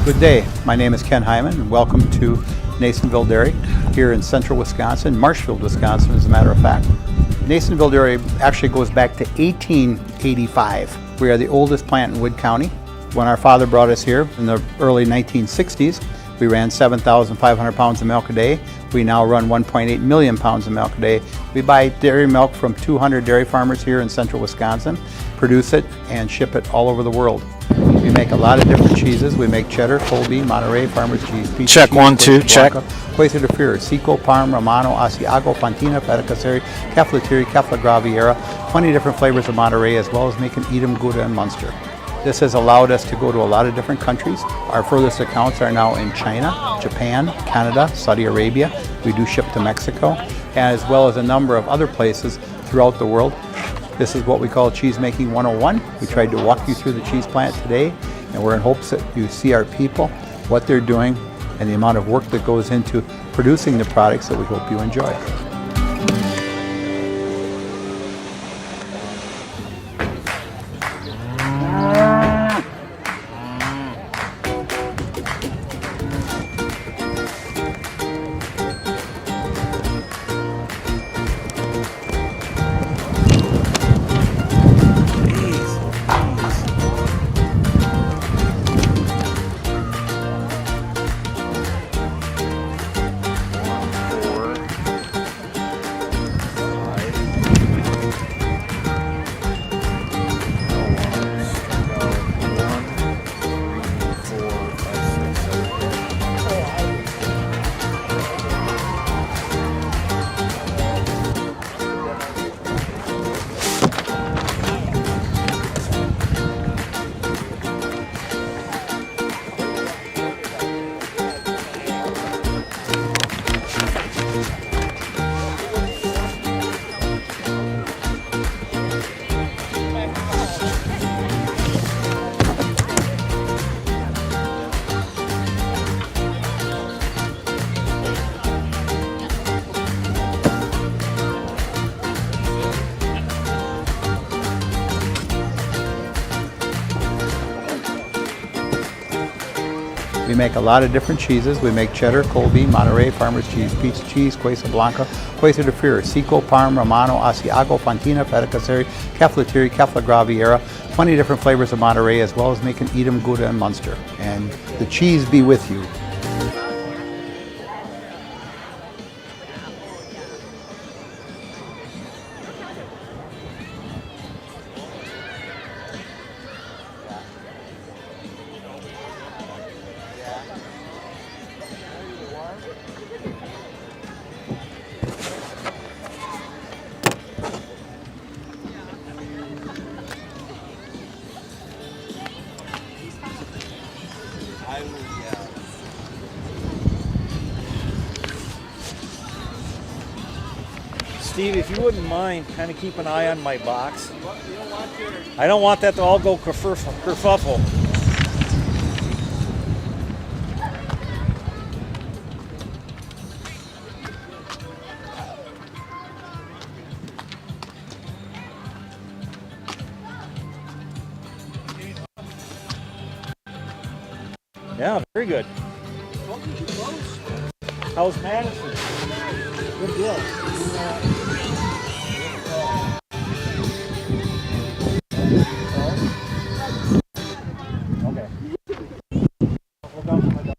Good day. My name is Ken Hyman, and welcome to Nasonville Dairy here in central Wisconsin, Marshfield, Wisconsin, as a matter of fact. Nasonville Dairy actually goes back to 1885. We are the oldest plant in Wood County. When our father brought us here in the early 1960s, we ran 7,500 pounds of milk a day. We now run 1.8 million pounds of milk a day. We buy dairy milk from 200 dairy farmers here in central Wisconsin, produce it, and ship it all over the world. We make a lot of different cheeses. We make cheddar, Colby, Monterey, farmer's cheese, pizza
check
cheese,
1, 2, check.
Quezza de Fure, Seco, Parm, Romano, Asiago, Fontina, Fettuccine, Cafflettieri, Cafflagraviera, 20 different flavors of Monterey, as well as making Edam, Gouda, and Munster. This has allowed us to go to a lot of different countries. Our furthest accounts are now in China, Japan, Canada, Saudi Arabia. We do ship to Mexico, as well as a number of other places throughout the world. This is what we call Cheese Making 101. We tried to walk you through the cheese plant today, and we're in hopes that you see our people, what they're doing, and the amount of work that goes into producing the products that we hope you enjoy. We make a lot of different cheeses. We make cheddar, Colby, Monterey, farmer's cheese, pizza cheese, Quezza Blanca, Quezza de Fure, Seco, Parm, Romano, Asiago, Fontina, Fettuccine, Cafflettieri, Cafflagraviera, 20 different flavors of Monterey, as well as making Edam, Gouda, and Munster. And the cheese be with you.
Steve, if you wouldn't mind kind of keep an eye on my box. I don't want that to all go kerfuffle. Yeah, very good. How's Madison? Good deal. Okay. Hold on for my dog.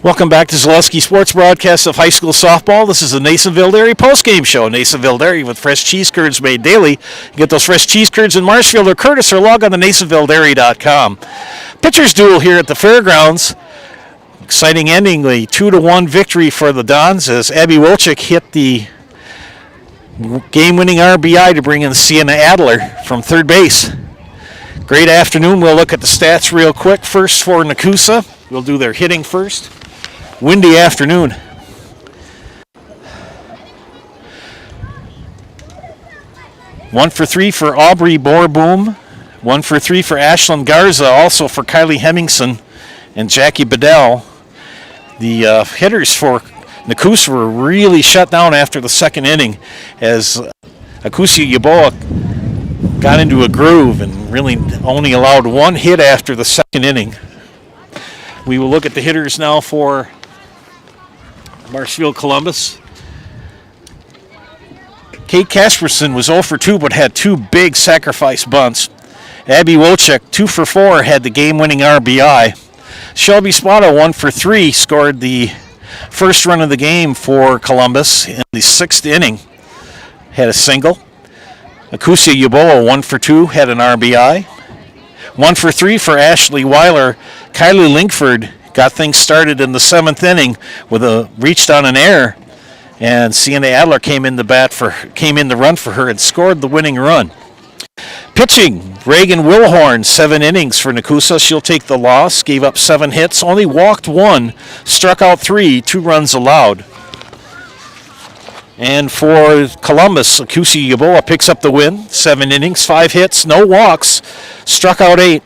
Welcome back to Zaleski Sports broadcast of high school softball. This is the Nasonville Dairy postgame show. Nasonville Dairy with fresh cheese curds made daily. You get those fresh cheese curds in Marshfield or Curtis, or log on to NasonvilleDairy.com. Pitchers duel here at the fairgrounds. Exciting ending, a 2-1 victory for the Dons as Abby Wilczyk hit the game-winning RBI to bring in Sienna Adler from third base. Great afternoon. We'll look at the stats real quick. First for Nekoosa. We'll do their hitting first. Windy afternoon. One for three for Aubrey Borboom. 1 for 3 for Ashlyn Garza. Also for Kylie Hemmingson and Jackie Bedell. The hitters for Nekoosa were really shut down after the second inning as Akusia Yaboa got into a groove and really only allowed one hit after the second inning. We will look at the hitters now for Marshfield Columbus. Kate Kasperson was 0 for 2 but had 2 big sacrifice bunts. Abby Wilczyk, 2 for 4, had the game-winning RBI. Shelby Spada, 1 for 3, scored the first run of the game for Columbus in the 6th inning. Had a single. Akusia Yaboa, 1 for 2, had an RBI. 1 for 3 for Ashley Weiler. Kylie Linkford got things started in the 7th inning with a reached on an error, and Sienna Adler came in the run for her and scored the winning run. Pitching, Reagan Wilhorn, 7 innings for Nekoosa. She'll take the loss. Gave up 7 hits, only walked 1, struck out 3, 2 runs allowed. And for Columbus, Akusia Yaboa picks up the win. 7 innings, 5 hits, no walks, struck out 8,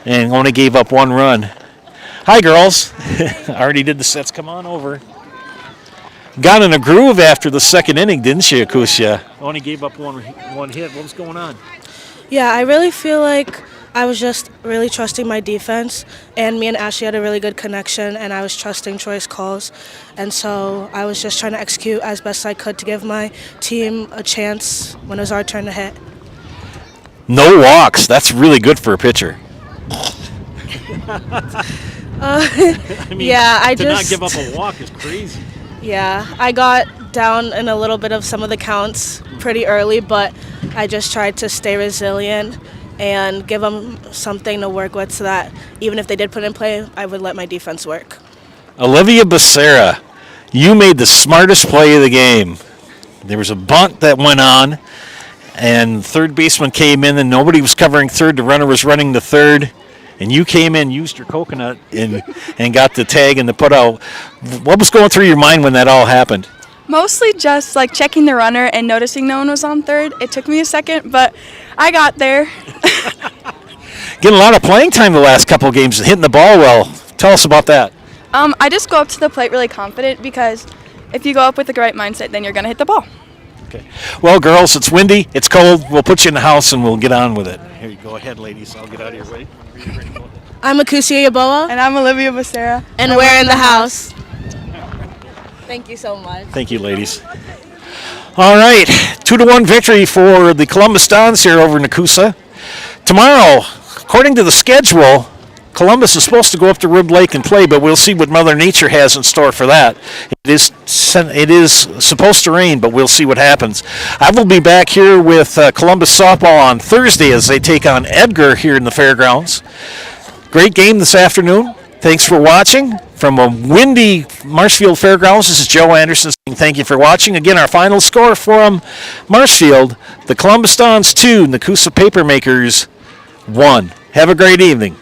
and only gave up 1 run. Hi, girls. Already did the sets. Come on over. Got in a groove after the second inning, didn't she, Akusia? Only gave up one hit. What was going on?
Yeah, I really feel like I was just really trusting my defense, and me and Ashley had a really good connection, and I was trusting Troy's calls. And so I was just trying to execute as best I could to give my team a chance when it was our turn to hit.
No walks. That's really good for a pitcher.
I mean, yeah,
to not give up a walk is crazy.
Yeah, I got down in a little bit of some of the counts pretty early, but I just tried to stay resilient and give them something to work with so that even if they did put in play, I would let my defense work.
Olivia Becerra, you made the smartest play of the game. There was a bunt that went on, and third baseman came in, and nobody was covering third. The runner was running to third. And you came in, used your coconut, and got the tag and the putout. What was going through your mind when that all happened?
Mostly just like checking the runner and noticing no one was on third. It took me a second, but I got there.
Getting a lot of playing time the last couple of games, hitting the ball well. Tell us about that.
I just go up to the plate really confident because if you go up with the right mindset, then you're going to hit the ball.
Okay. Well, girls, it's windy, it's cold. We'll put you in the house and we'll get on with it. Here you go ahead, ladies. I'll get out of your way.
I'm Akusia Yaboa.
And I'm Olivia Becerra.
And we're in the house. Thank you so much.
Thank you, ladies. All right, 2-1 victory for the Columbus Dons here over Nekoosa. Tomorrow, according to the schedule, Columbus is supposed to go up to Rib Lake and play, but we'll see what Mother Nature has in store for that. It is supposed to rain, but we'll see what happens. I will be back here with Columbus softball on Thursday as they take on Edgar here in the fairgrounds. Great game this afternoon. Thanks for watching. From a windy Marshfield Fairgrounds, this is Joe Anderson saying thank you for watching. Again, our final score from Marshfield, the Columbus Dons 2, Nekoosa Papermakers 1. Have a great evening.